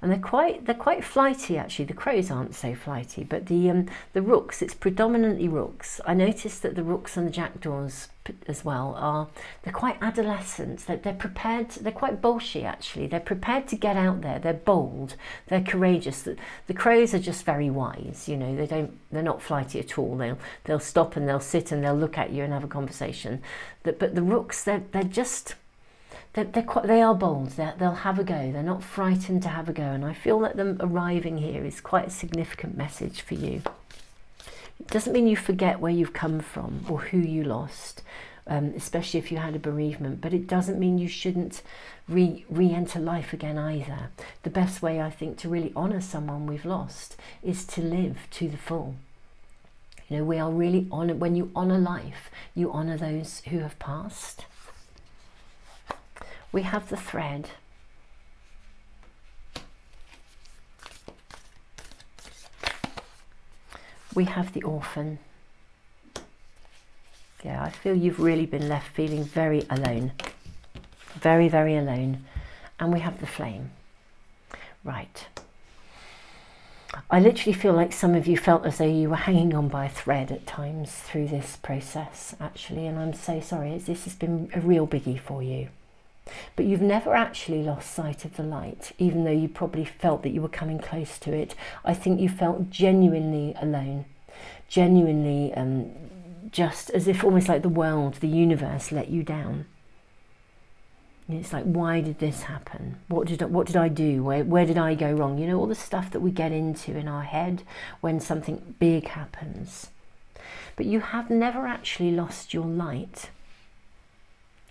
And they're quite flighty, actually. The crows aren't so flighty, but the rooks, it's predominantly rooks. I noticed that the rooks and the jackdaws as well they're quite adolescent. They're prepared. They're quite bolshy, actually. They're prepared to get out there. They're bold. They're courageous. The crows are just very wise. You know, they're not flighty at all. They'll stop and they'll sit and they'll look at you and have a conversation. But the rooks, they're just. They are bold. They'll have a go. They're not frightened to have a go. And I feel that them arriving here is quite a significant message for you. It doesn't mean you forget where you've come from or who you lost, especially if you had a bereavement. But it doesn't mean you shouldn't re-enter life again either. The best way, I think, to really honour someone we've lost is to live to the full. You know, we are really honoured. When you honour life, you honour those who have passed. We have the thread. We have the orphan. Yeah, I feel you've really been left feeling very alone. Very, very alone. And we have the flame. Right. I literally feel like some of you felt as though you were hanging on by a thread at times through this process, actually. And I'm so sorry. This has been a real biggie for you. But you've never actually lost sight of the light, even though you probably felt that you were coming close to it. I think you felt genuinely alone, genuinely just as if almost like the world, the universe let you down. And it's like, why did this happen? What did I do? Where did I go wrong? You know, all the stuff that we get into in our head when something big happens. But you have never actually lost your light.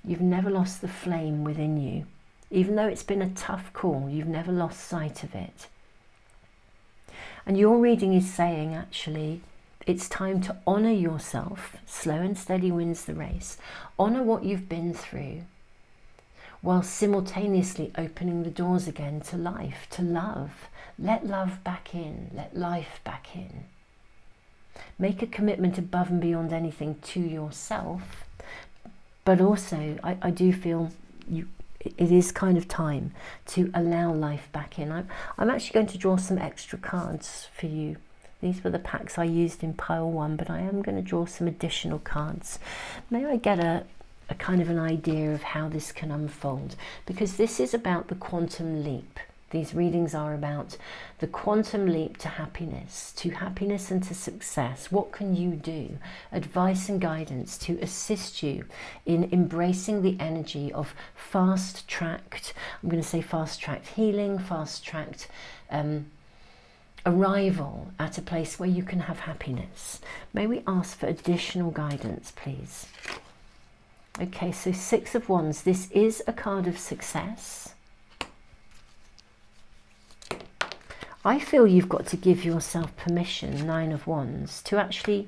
You've never lost the flame within you. Even though it's been a tough call, you've never lost sight of it. And your reading is saying, actually, it's time to honour yourself. Slow and steady wins the race. Honour what you've been through, while simultaneously opening the doors again to life, to love. Let love back in. Let life back in. Make a commitment above and beyond anything to yourself. But also, I do feel it is kind of time to allow life back in. I'm actually going to draw some extra cards for you. These were the packs I used in pile 1, but I am going to draw some additional cards. May I get a kind of an idea of how this can unfold? Because this is about the quantum leap. These readings are about the quantum leap to happiness and to success. What can you do? Advice and guidance to assist you in embracing the energy of fast-tracked, I'm going to say fast-tracked healing, fast-tracked arrival at a place where you can have happiness. May we ask for additional guidance, please? Okay, so 6 of Wands. This is a card of success. I feel you've got to give yourself permission, 9 of Wands, to actually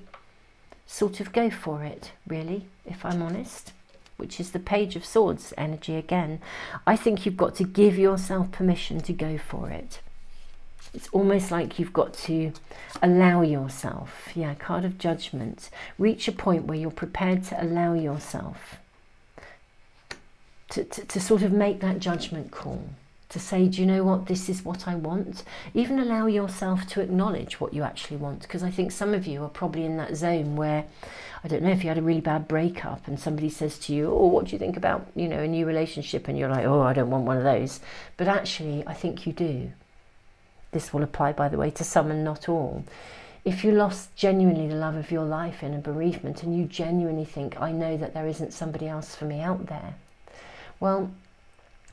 sort of go for it, really, if I'm honest, which is the Page of Swords energy again. I think you've got to give yourself permission to go for it. It's almost like you've got to allow yourself, yeah, card of Judgment. Reach a point where you're prepared to allow yourself to sort of make that judgment call. To say, do you know what, this is what I want. Even allow yourself to acknowledge what you actually want, because I think some of you are probably in that zone where, I don't know, if you had a really bad breakup and somebody says to you, oh, what do you think about, you know, a new relationship, and you're like, oh, I don't want one of those. But actually, I think you do. This will apply, by the way, to some and not all. If you lost genuinely the love of your life in a bereavement and you genuinely think, I know that there isn't somebody else for me out there, well,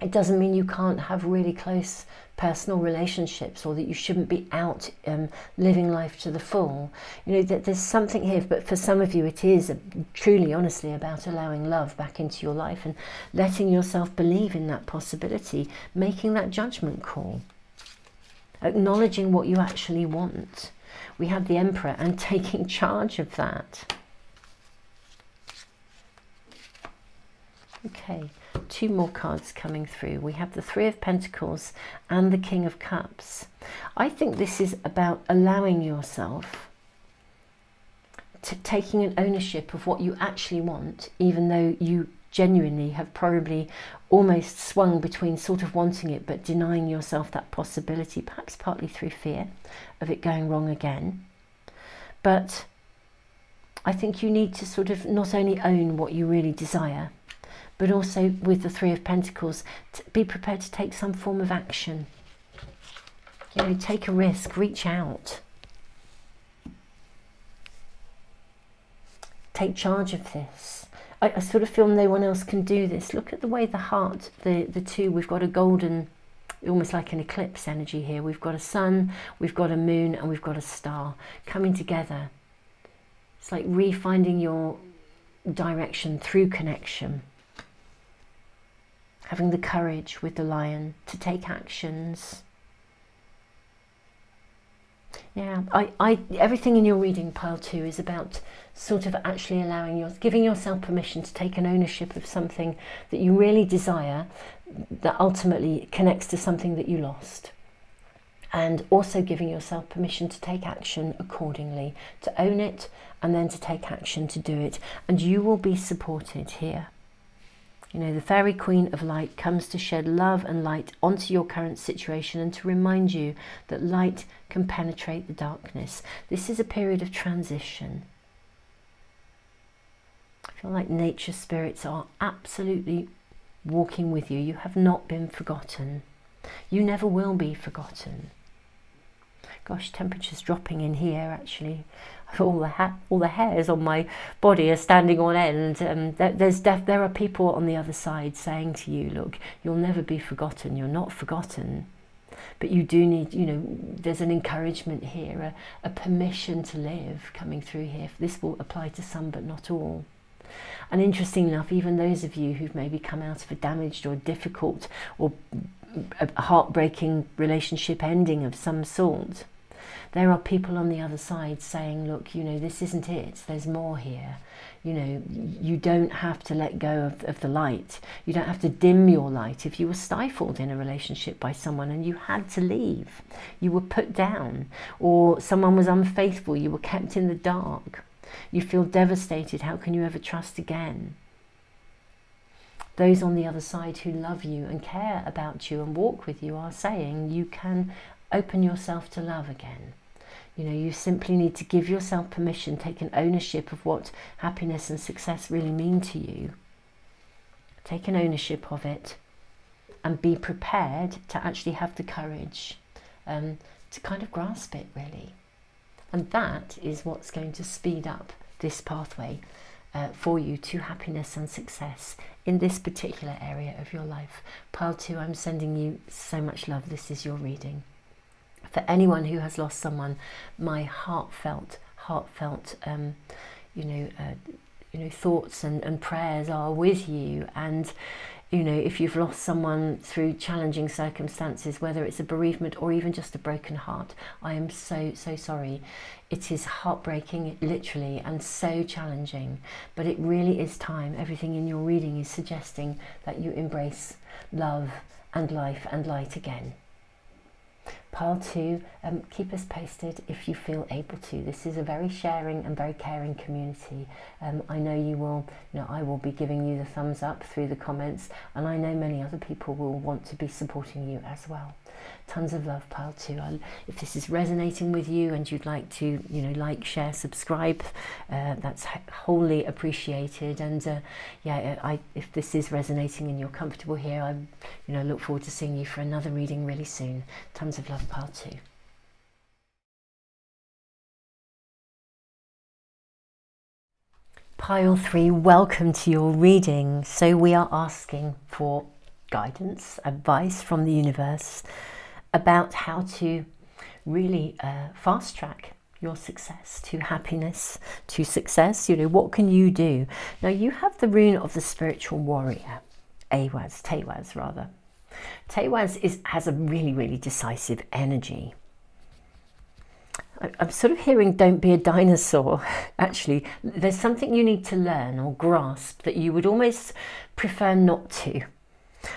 it doesn't mean you can't have really close personal relationships, or that you shouldn't be out living life to the full. You know, that there's something here, but for some of you it is truly, honestly, about allowing love back into your life and letting yourself believe in that possibility, making that judgment call, acknowledging what you actually want. We have the Emperor and taking charge of that. Okay. 2 more cards coming through. We have the 3 of Pentacles and the King of Cups. I think this is about allowing yourself to taking an ownership of what you actually want, even though you genuinely have probably almost swung between sort of wanting it but denying yourself that possibility, perhaps partly through fear of it going wrong again. But I think you need to sort of not only own what you really desire, but also with the 3 of Pentacles, to be prepared to take some form of action. You know, take a risk, reach out. Take charge of this. I sort of feel no one else can do this. Look at the way the heart, the 2, we've got a golden, almost like an eclipse energy here. We've got a sun, we've got a moon, and we've got a star coming together. It's like refinding your direction through connection. Having the courage with the Lion to take actions. Yeah, everything in your reading, pile 2, is about sort of actually giving yourself permission to take an ownership of something that you really desire, that ultimately connects to something that you lost. And also giving yourself permission to take action accordingly, to own it and then to take action to do it. And you will be supported here. You know, the Fairy Queen of Light comes to shed love and light onto your current situation and to remind you that light can penetrate the darkness. This is a period of transition. I feel like nature spirits are absolutely walking with you. You have not been forgotten. You never will be forgotten. Gosh, temperature's dropping in here actually. All the hairs on my body are standing on end. There are people on the other side saying to you, look, you'll never be forgotten. You're not forgotten. But you do need, you know, there's an encouragement here, a permission to live coming through here. This will apply to some but not all. And interestingly enough, even those of you who've maybe come out of a damaged or difficult or a heartbreaking relationship ending of some sort, there are people on the other side saying, look, you know, this isn't it, there's more here. You know, you don't have to let go of the light. You don't have to dim your light. If you were stifled in a relationship by someone and you had to leave, you were put down, or someone was unfaithful, you were kept in the dark, you feel devastated, how can you ever trust again? Those on the other side who love you and care about you and walk with you are saying you can open yourself to love again. You know, you simply need to give yourself permission, take an ownership of what happiness and success really mean to you. Take an ownership of it and be prepared to actually have the courage to kind of grasp it, really. And that is what's going to speed up this pathway for you to happiness and success in this particular area of your life. Pile 2, I'm sending you so much love. This is your reading. For anyone who has lost someone, my heartfelt, thoughts and prayers are with you. And you know, if you've lost someone through challenging circumstances, whether it's a bereavement or even just a broken heart, I am so sorry. It is heartbreaking, literally, and so challenging. But it really is time. Everything in your reading is suggesting that you embrace love and life and light again. Pile 2, keep us posted if you feel able to. This is a very sharing and very caring community. I know you will, I will be giving you the thumbs up through the comments, and I know many other people will want to be supporting you as well. Tons of love, Pile 2. If this is resonating with you and you'd like to, like, share, subscribe, that's wholly appreciated. And if this is resonating and you're comfortable here, I look forward to seeing you for another reading really soon. Tons of love, Pile 2. Pile 3, welcome to your reading. So we are asking for guidance, advice from the universe about how to really fast track your success to happiness, to success. What can you do? Now you have the rune of the spiritual warrior, Tawaz rather. Tawaz has a really decisive energy. I'm sort of hearing don't be a dinosaur. Actually, there's something you need to learn or grasp that you would almost prefer not to.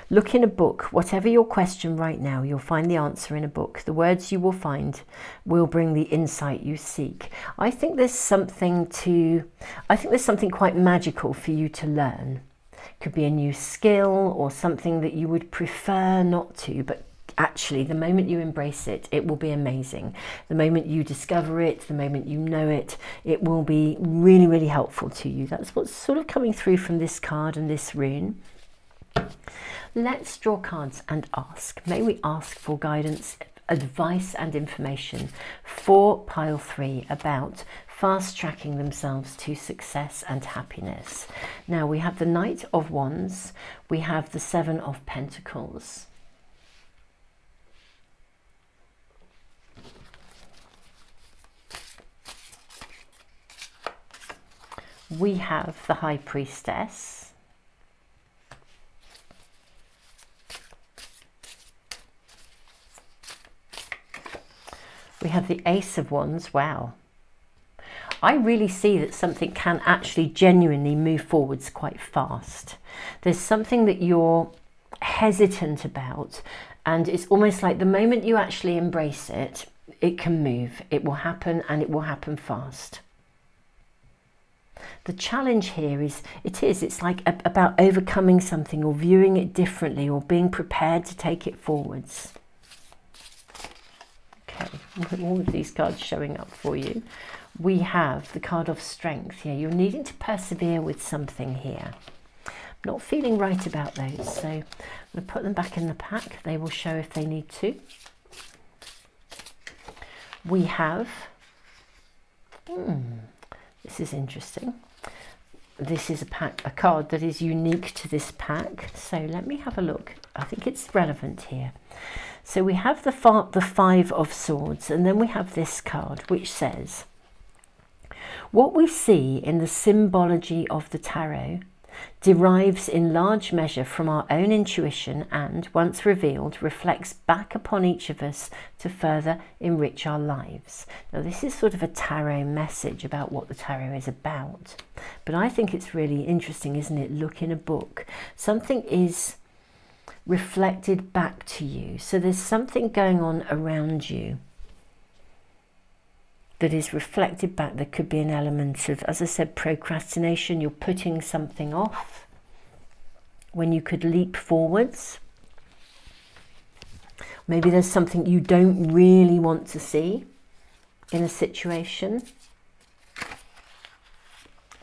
Look in a book. Whatever your question right now, you'll find the answer in a book. The words you will find will bring the insight you seek. I think there's something quite magical for you to learn. Could be a new skill or something that you would prefer not to, but actually the moment you embrace it, it will be amazing. The moment you discover it, the moment you know it, it will be really helpful to you. That's what's sort of coming through from this card and this rune. Let's draw cards and ask. May we ask for guidance, advice and information for Pile 3 about fast tracking themselves to success and happiness. Now we have the Knight of Wands, we have the 7 of Pentacles. We have the High Priestess. We have the Ace of Wands. Wow. I really see that something can actually genuinely move forwards quite fast. There's something that you're hesitant about, And it's almost like the moment you actually embrace it, it can move, it will happen, and it will happen fast. The challenge here is, it's like about overcoming something or viewing it differently or being prepared to take it forwards. Okay, all of these cards showing up for you. We have the card of strength here. You're needing to persevere with something here. I'm not feeling right about those, so I'm going to put them back in the pack. They will show if they need to. We have, this is interesting. This is a card that is unique to this pack. So let me have a look. I think it's relevant here. So we have the Five of Swords, and then we have this card which says, what we see in the symbology of the tarot derives in large measure from our own intuition and, once revealed, reflects back upon each of us to further enrich our lives. Now, this is sort of a tarot message about what the tarot is about, but I think it's really interesting, isn't it? Look in a book. Something is reflected back to you. So there's something going on around you that is reflected back. There could be an element of, as I said, procrastination. You're putting something off when you could leap forwards. Maybe there's something you don't really want to see in a situation.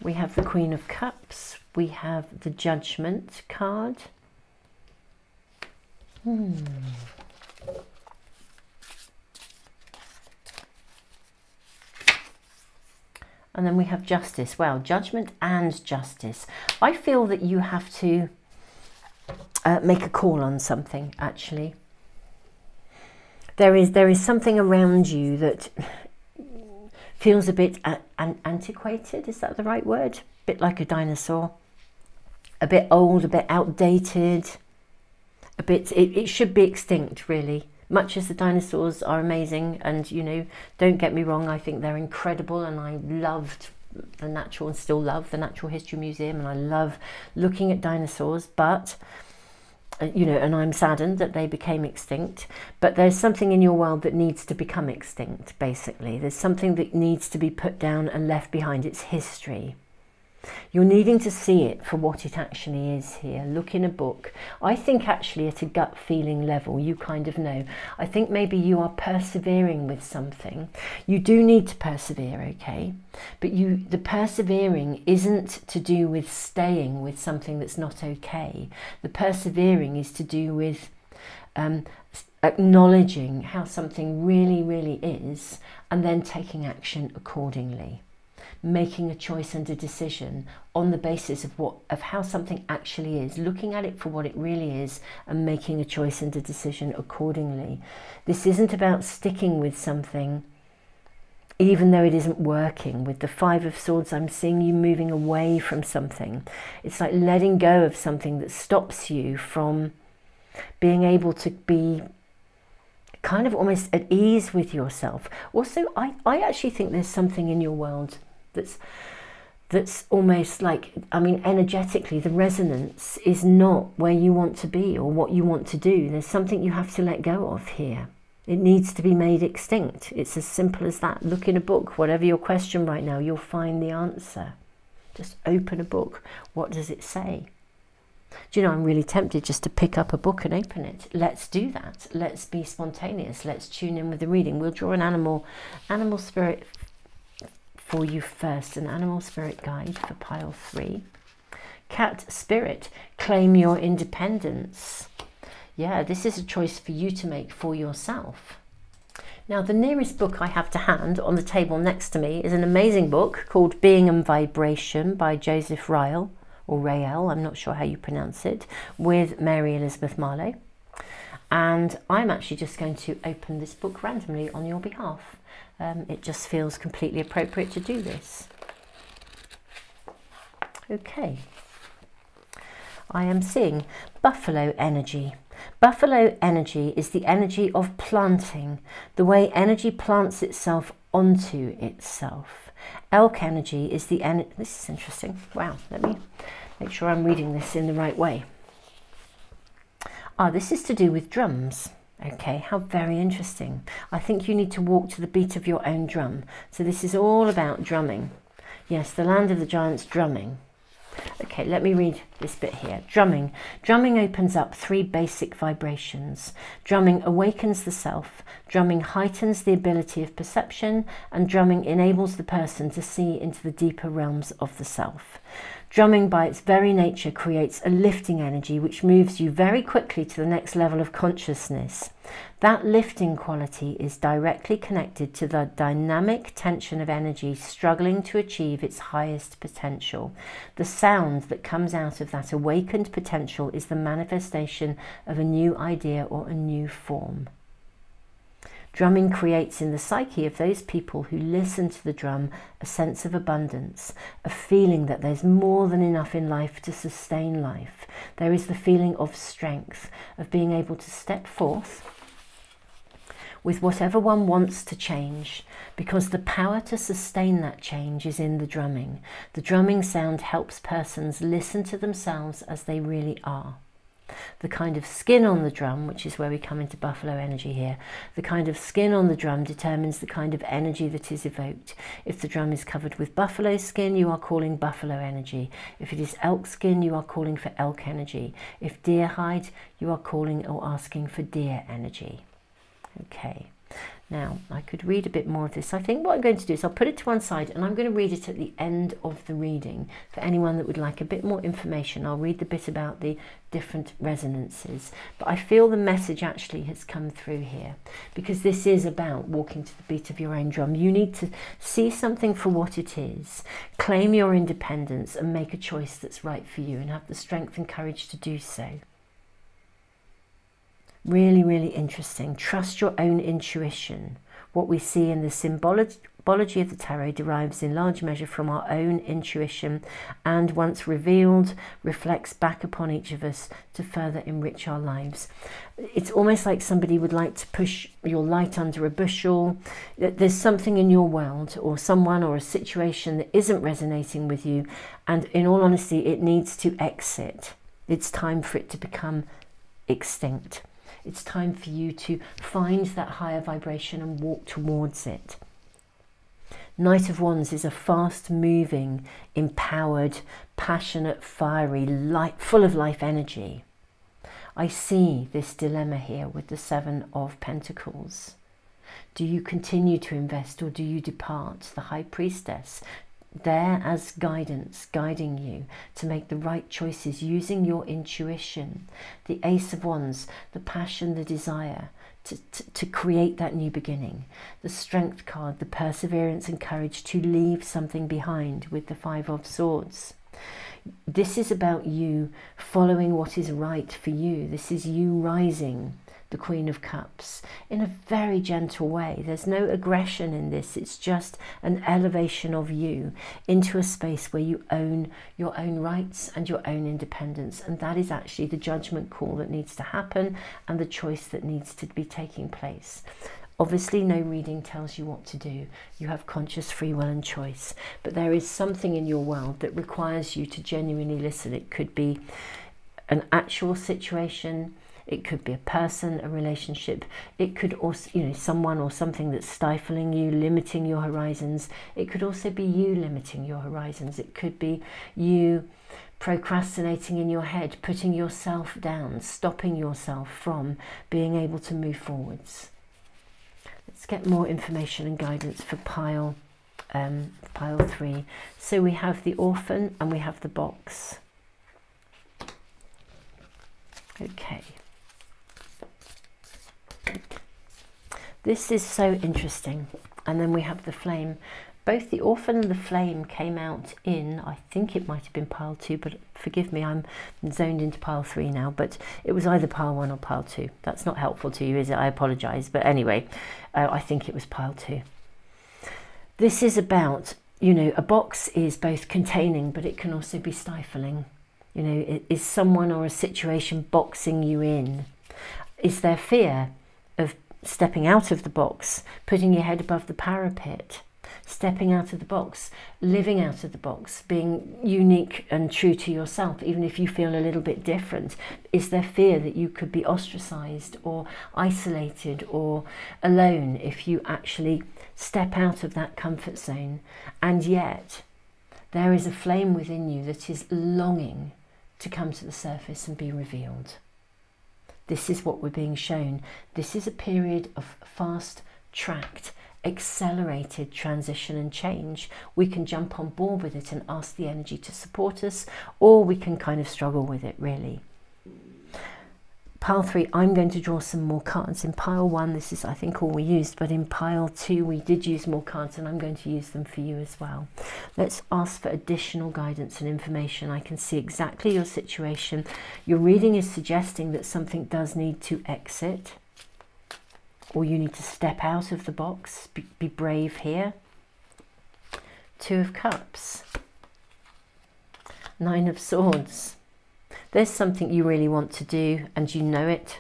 We have the Queen of Cups. We have the Judgment card. And then we have Justice. Well, Judgment and Justice. I feel that you have to make a call on something, actually. There is something around you that feels a bit antiquated. Is that the right word? A bit like a dinosaur. A bit old, a bit outdated. A bit, it should be extinct, really. Much as the dinosaurs are amazing, and, you know, don't get me wrong, I think they're incredible, and I loved the natural, and still love the Natural History Museum, and I love looking at dinosaurs, but, you know, and I'm saddened that they became extinct. But there's something in your world that needs to become extinct, basically. There's something that needs to be put down and left behind. It's history. You're needing to see it for what it actually is here. Look in a book. I think actually at a gut feeling level, you kind of know. I think maybe you are persevering with something. You do need to persevere, okay? But the persevering isn't to do with staying with something that's not okay. The persevering is to do with acknowledging how something really, really is, and then taking action accordingly. Making a choice and a decision on the basis of how something actually is, looking at it for what it really is, and making a choice and a decision accordingly. This isn't about sticking with something even though it isn't working. With the Five of Swords, I'm seeing you moving away from something. It's like letting go of something that stops you from being able to be kind of almost at ease with yourself. Also, I actually think there's something in your world that's almost like, I mean, energetically, the resonance is not where you want to be or what you want to do. There's something you have to let go of here. It needs to be made extinct. It's as simple as that. Look in a book. Whatever your question right now, you'll find the answer. Just open a book. What does it say? Do you know, I'm really tempted just to pick up a book and open it. Let's do that. Let's be spontaneous. Let's tune in with the reading. We'll draw an animal spirit for you first, an animal spirit guide for pile 3. Cat spirit, claim your independence. Yeah, this is a choice for you to make for yourself. Now, the nearest book I have to hand on the table next to me is an amazing book called Being and Vibration by Joseph Ryle, or Rael, I'm not sure how you pronounce it, with Mary Elizabeth Marlowe. And I'm actually just going to open this book randomly on your behalf. It just feels completely appropriate to do this. Okay. I am seeing buffalo energy. Buffalo energy is the energy of planting, the way energy plants itself onto itself. Elk energy is the energy. This is interesting. Wow, let me make sure I'm reading this in the right way. Ah, this is to do with drums. Okay, how very interesting. I think you need to walk to the beat of your own drum. So this is all about drumming. Yes, the land of the giants, drumming. Okay, let me read this bit here. Drumming. Drumming opens up 3 basic vibrations. Drumming awakens the self. Drumming heightens the ability of perception. And drumming enables the person to see into the deeper realms of the self. Drumming by its very nature creates a lifting energy which moves you very quickly to the next level of consciousness. That lifting quality is directly connected to the dynamic tension of energy struggling to achieve its highest potential. The sound that comes out of that awakened potential is the manifestation of a new idea or a new form. Drumming creates in the psyche of those people who listen to the drum a sense of abundance, a feeling that there's more than enough in life to sustain life. There is the feeling of strength, of being able to step forth with whatever one wants to change, because the power to sustain that change is in the drumming. The drumming sound helps persons listen to themselves as they really are. The kind of skin on the drum, which is where we come into buffalo energy here, the kind of skin on the drum determines the kind of energy that is evoked. If the drum is covered with buffalo skin, you are calling buffalo energy. If it is elk skin, you are calling for elk energy. If deer hide, you are calling or asking for deer energy. Okay. Now, I could read a bit more of this. I think what I'm going to do is I'll put it to one side and I'm going to read it at the end of the reading. For anyone that would like a bit more information, I'll read the bit about the different resonances. But I feel the message actually has come through here, because this is about walking to the beat of your own drum. You need to see something for what it is, claim your independence and make a choice that's right for you, and have the strength and courage to do so. Really, really interesting. Trust your own intuition. What we see in the symbology of the tarot derives in large measure from our own intuition, and once revealed, reflects back upon each of us to further enrich our lives. It's almost like somebody would like to push your light under a bushel. There's something in your world, or someone or a situation that isn't resonating with you, and in all honesty, it needs to exit. It's time for it to become extinct. It's time for you to find that higher vibration and walk towards it. Knight of Wands is a fast-moving, empowered, passionate, fiery, full of life energy. I see this dilemma here with the 7 of Pentacles. Do you continue to invest, or do you depart? The High Priestess, there as guidance, guiding you to make the right choices using your intuition. The Ace of Wands, the passion, the desire to create that new beginning. The Strength card, the perseverance and courage to leave something behind, with the 5 of Swords. This is about you following what is right for you. This is you rising, the Queen of Cups, in a very gentle way. There's no aggression in this. It's just an elevation of you into a space where you own your own rights and your own independence. And that is actually the judgment call that needs to happen, and the choice that needs to be taking place. Obviously, no reading tells you what to do. You have conscious free will and choice. But there is something in your world that requires you to genuinely listen. It could be an actual situation. It could be a person, a relationship. It could also, someone or something that's stifling you, limiting your horizons. It could also be you limiting your horizons. It could be you procrastinating in your head, putting yourself down, stopping yourself from being able to move forwards. Let's get more information and guidance for pile 3. So we have the Orphan and we have the Box. Okay. This is so interesting. And then we have the Flame. Both the Orphan and the Flame came out in, I think it might have been pile 2, but forgive me, I'm zoned into pile 3 now, but it was either pile 1 or pile 2. That's not helpful to you, is it? I apologise. But anyway, I think it was pile 2. This is about, a box is both containing, but it can also be stifling. Is someone or a situation boxing you in? Is there fear of stepping out of the box, putting your head above the parapet? Stepping out of the box, living out of the box, being unique and true to yourself, even if you feel a little bit different. Is there fear that you could be ostracized or isolated or alone if you actually step out of that comfort zone? And yet there is a flame within you that is longing to come to the surface and be revealed. This is what we're being shown. This is a period of fast-tracked, accelerated transition and change. We can jump on board with it and ask the energy to support us, or we can kind of struggle with it, really. Pile 3, I'm going to draw some more cards. In pile 1, this is I think all we used, but in pile 2 we did use more cards, and I'm going to use them for you as well. Let's ask for additional guidance and information. I can see exactly your situation. Your reading is suggesting that something does need to exit, or you need to step out of the box. Be brave here. 2 of Cups. 9 of Swords. There's something you really want to do and you know it.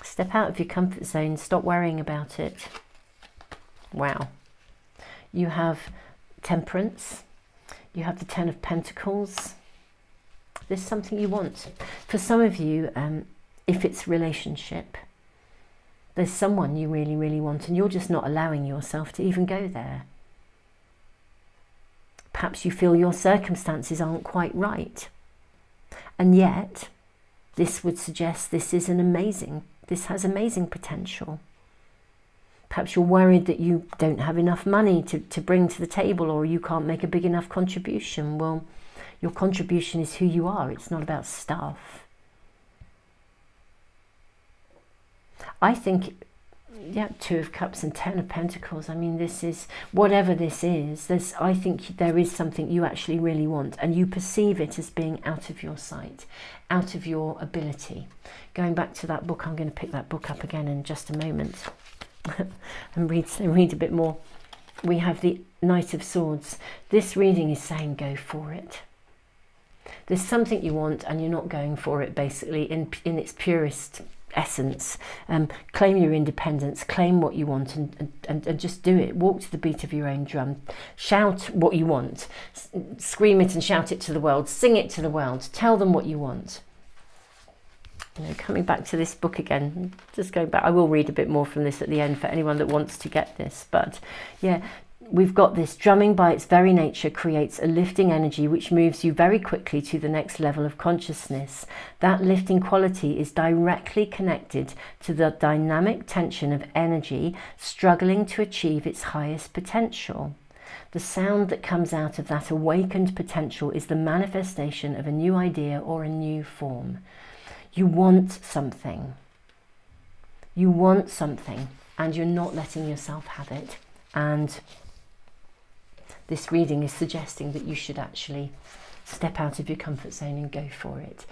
Step out of your comfort zone. Stop worrying about it. Wow. You have Temperance. You have the 10 of Pentacles. There's something you want. For some of you, if it's relationship, there's someone you really, really want and you're just not allowing yourself to even go there. Perhaps you feel your circumstances aren't quite right. And yet, this would suggest this has amazing potential. Perhaps you're worried that you don't have enough money to bring to the table, or you can't make a big enough contribution. Well, your contribution is who you are. It's not about stuff. I think, yeah, 2 of Cups and 10 of Pentacles. I mean, this is, whatever this is, I think there is something you actually really want, and you perceive it as being out of your sight, out of your ability. Going back to that book, I'm going to pick that book up again in just a moment and read a bit more. We have the Knight of Swords. This reading is saying go for it. There's something you want and you're not going for it, basically, in its purest essence. Claim your independence, claim what you want, and just do it. Walk to the beat of your own drum. Shout what you want. Scream it and shout it to the world. Sing it to the world. Tell them what you want. You know, coming back to this book again, just going back, I will read a bit more from this at the end for anyone that wants to get this, but yeah, we've got this. Drumming by its very nature creates a lifting energy which moves you very quickly to the next level of consciousness. That lifting quality is directly connected to the dynamic tension of energy struggling to achieve its highest potential. The sound that comes out of that awakened potential is the manifestation of a new idea or a new form. You want something. You want something, and you're not letting yourself have it. And this reading is suggesting that you should actually step out of your comfort zone and go for it.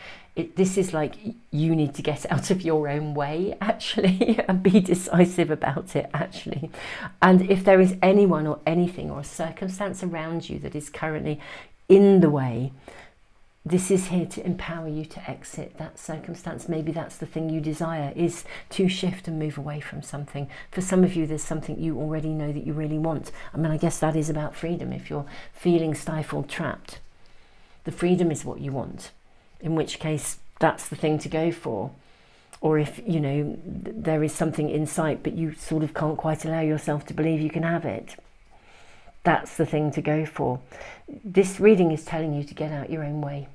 This is like you need to get out of your own way, actually, and be decisive about it, actually. And if there is anyone or anything or a circumstance around you that is currently in the way, this is here to empower you to exit that circumstance. Maybe that's the thing you desire, is to shift and move away from something. For some of you, there's something you already know that you really want. I mean, I guess that is about freedom. If you're feeling stifled, trapped, the freedom is what you want, in which case that's the thing to go for. Or if, you know, there is something in sight, but you sort of can't quite allow yourself to believe you can have it, that's the thing to go for. This reading is telling you to get out your own way.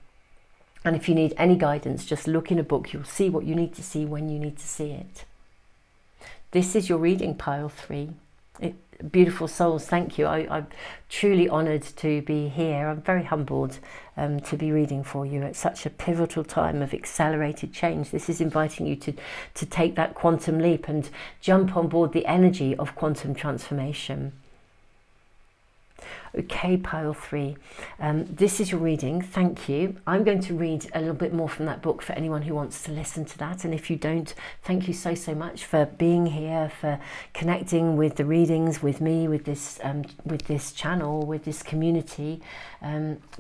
And if you need any guidance, just look in a book. You'll see what you need to see when you need to see it. This is your reading, pile 3. Beautiful souls, thank you. I'm truly honoured to be here. I'm very humbled to be reading for you at such a pivotal time of accelerated change. This is inviting you to take that quantum leap and jump on board the energy of quantum transformation. Okay, pile 3. This is your reading. Thank you. I'm going to read a little bit more from that book for anyone who wants to listen to that. And if you don't, thank you so much for being here, for connecting with the readings, with me, with this channel, with this community.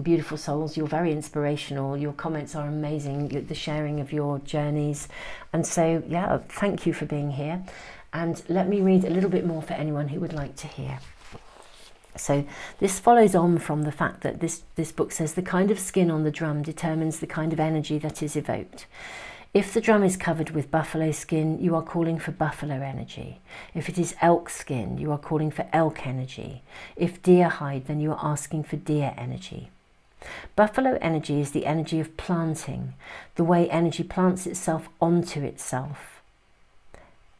Beautiful souls, you're very inspirational. Your comments are amazing. The sharing of your journeys. And so, yeah, thank you for being here. And let me read a little bit more for anyone who would like to hear. So this follows on from the fact that this book says the kind of skin on the drum determines the kind of energy that is evoked. If the drum is covered with buffalo skin, you are calling for buffalo energy. If it is elk skin, you are calling for elk energy. If deer hide, then you are asking for deer energy. Buffalo energy is the energy of planting, the way energy plants itself onto itself.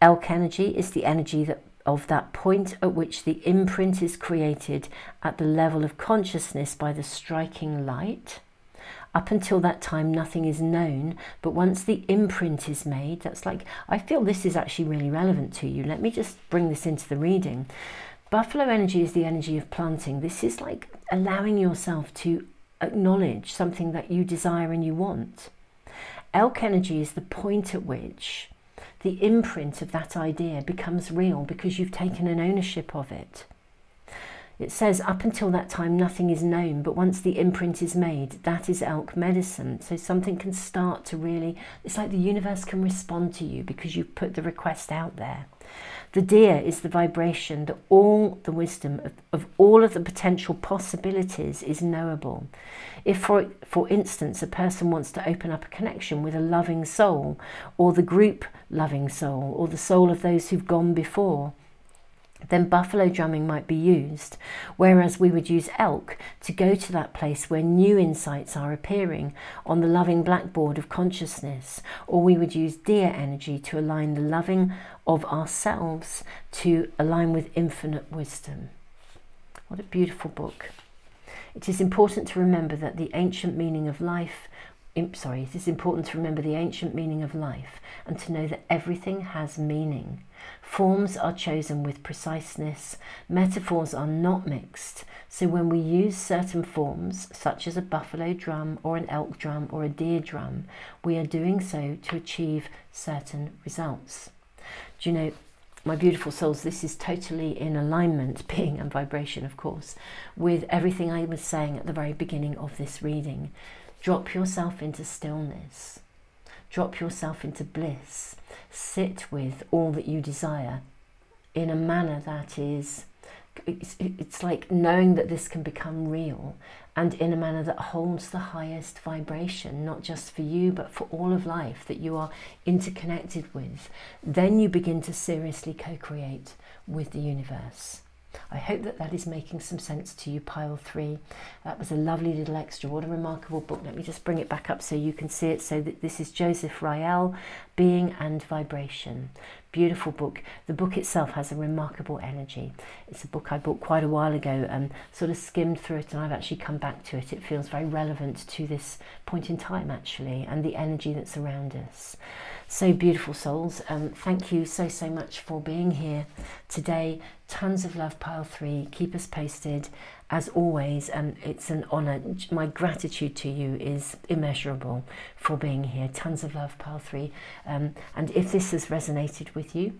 Elk energy is the energy of that point at which the imprint is created at the level of consciousness by the striking light. Up until that time, nothing is known, but once the imprint is made, that's like, I feel this is actually really relevant to you. Let me just bring this into the reading. Buffalo energy is the energy of planting. This is like allowing yourself to acknowledge something that you desire and you want. Elk energy is the point at which the imprint of that idea becomes real because you've taken an ownership of it. It says up until that time nothing is known, but once the imprint is made, that is elk medicine. So something can start to really, it's like the universe can respond to you because you've put the request out there. The deer is the vibration that all the wisdom of all of the potential possibilities is knowable. If, for instance, a person wants to open up a connection with a loving soul, or the group loving soul, or the soul of those who've gone before, then buffalo drumming might be used, whereas we would use elk to go to that place where new insights are appearing on the loving blackboard of consciousness, or we would use deer energy to align the loving of ourselves to align with infinite wisdom. What a beautiful book. It is important to remember that the ancient meaning of life, it is important to remember the ancient meaning of life and to know that everything has meaning. Forms are chosen with preciseness, metaphors are not mixed, so when we use certain forms, such as a buffalo drum or an elk drum or a deer drum, we are doing so to achieve certain results. Do you know, my beautiful souls, this is totally in alignment, being and vibration of course, with everything I was saying at the very beginning of this reading. Drop yourself into stillness. Drop yourself into bliss. Sit with all that you desire in a manner that is, it's like knowing that this can become real, and in a manner that holds the highest vibration, not just for you, but for all of life that you are interconnected with. Then you begin to seriously co-create with the universe. I hope that that is making some sense to you, pile 3. That was a lovely little extra. What a remarkable book. Let me just bring it back up so you can see it. So that this is Joseph Rael, Being and Vibration. Beautiful book. The book itself has a remarkable energy. It's a book I bought quite a while ago and sort of skimmed through it, and I've actually come back to it. It feels very relevant to this point in time actually, and the energy that's around us. So beautiful souls, thank you so much for being here today. Tons of love, pile 3. Keep us posted as always, and it's an honor. My gratitude to you is immeasurable for being here. Tons of love, pile 3. And if this has resonated with you,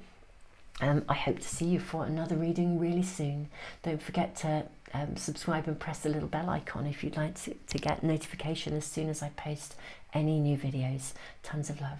I hope to see you for another reading really soon. Don't forget to subscribe and press the little bell icon if you'd like to get notification as soon as I post any new videos. Tons of love.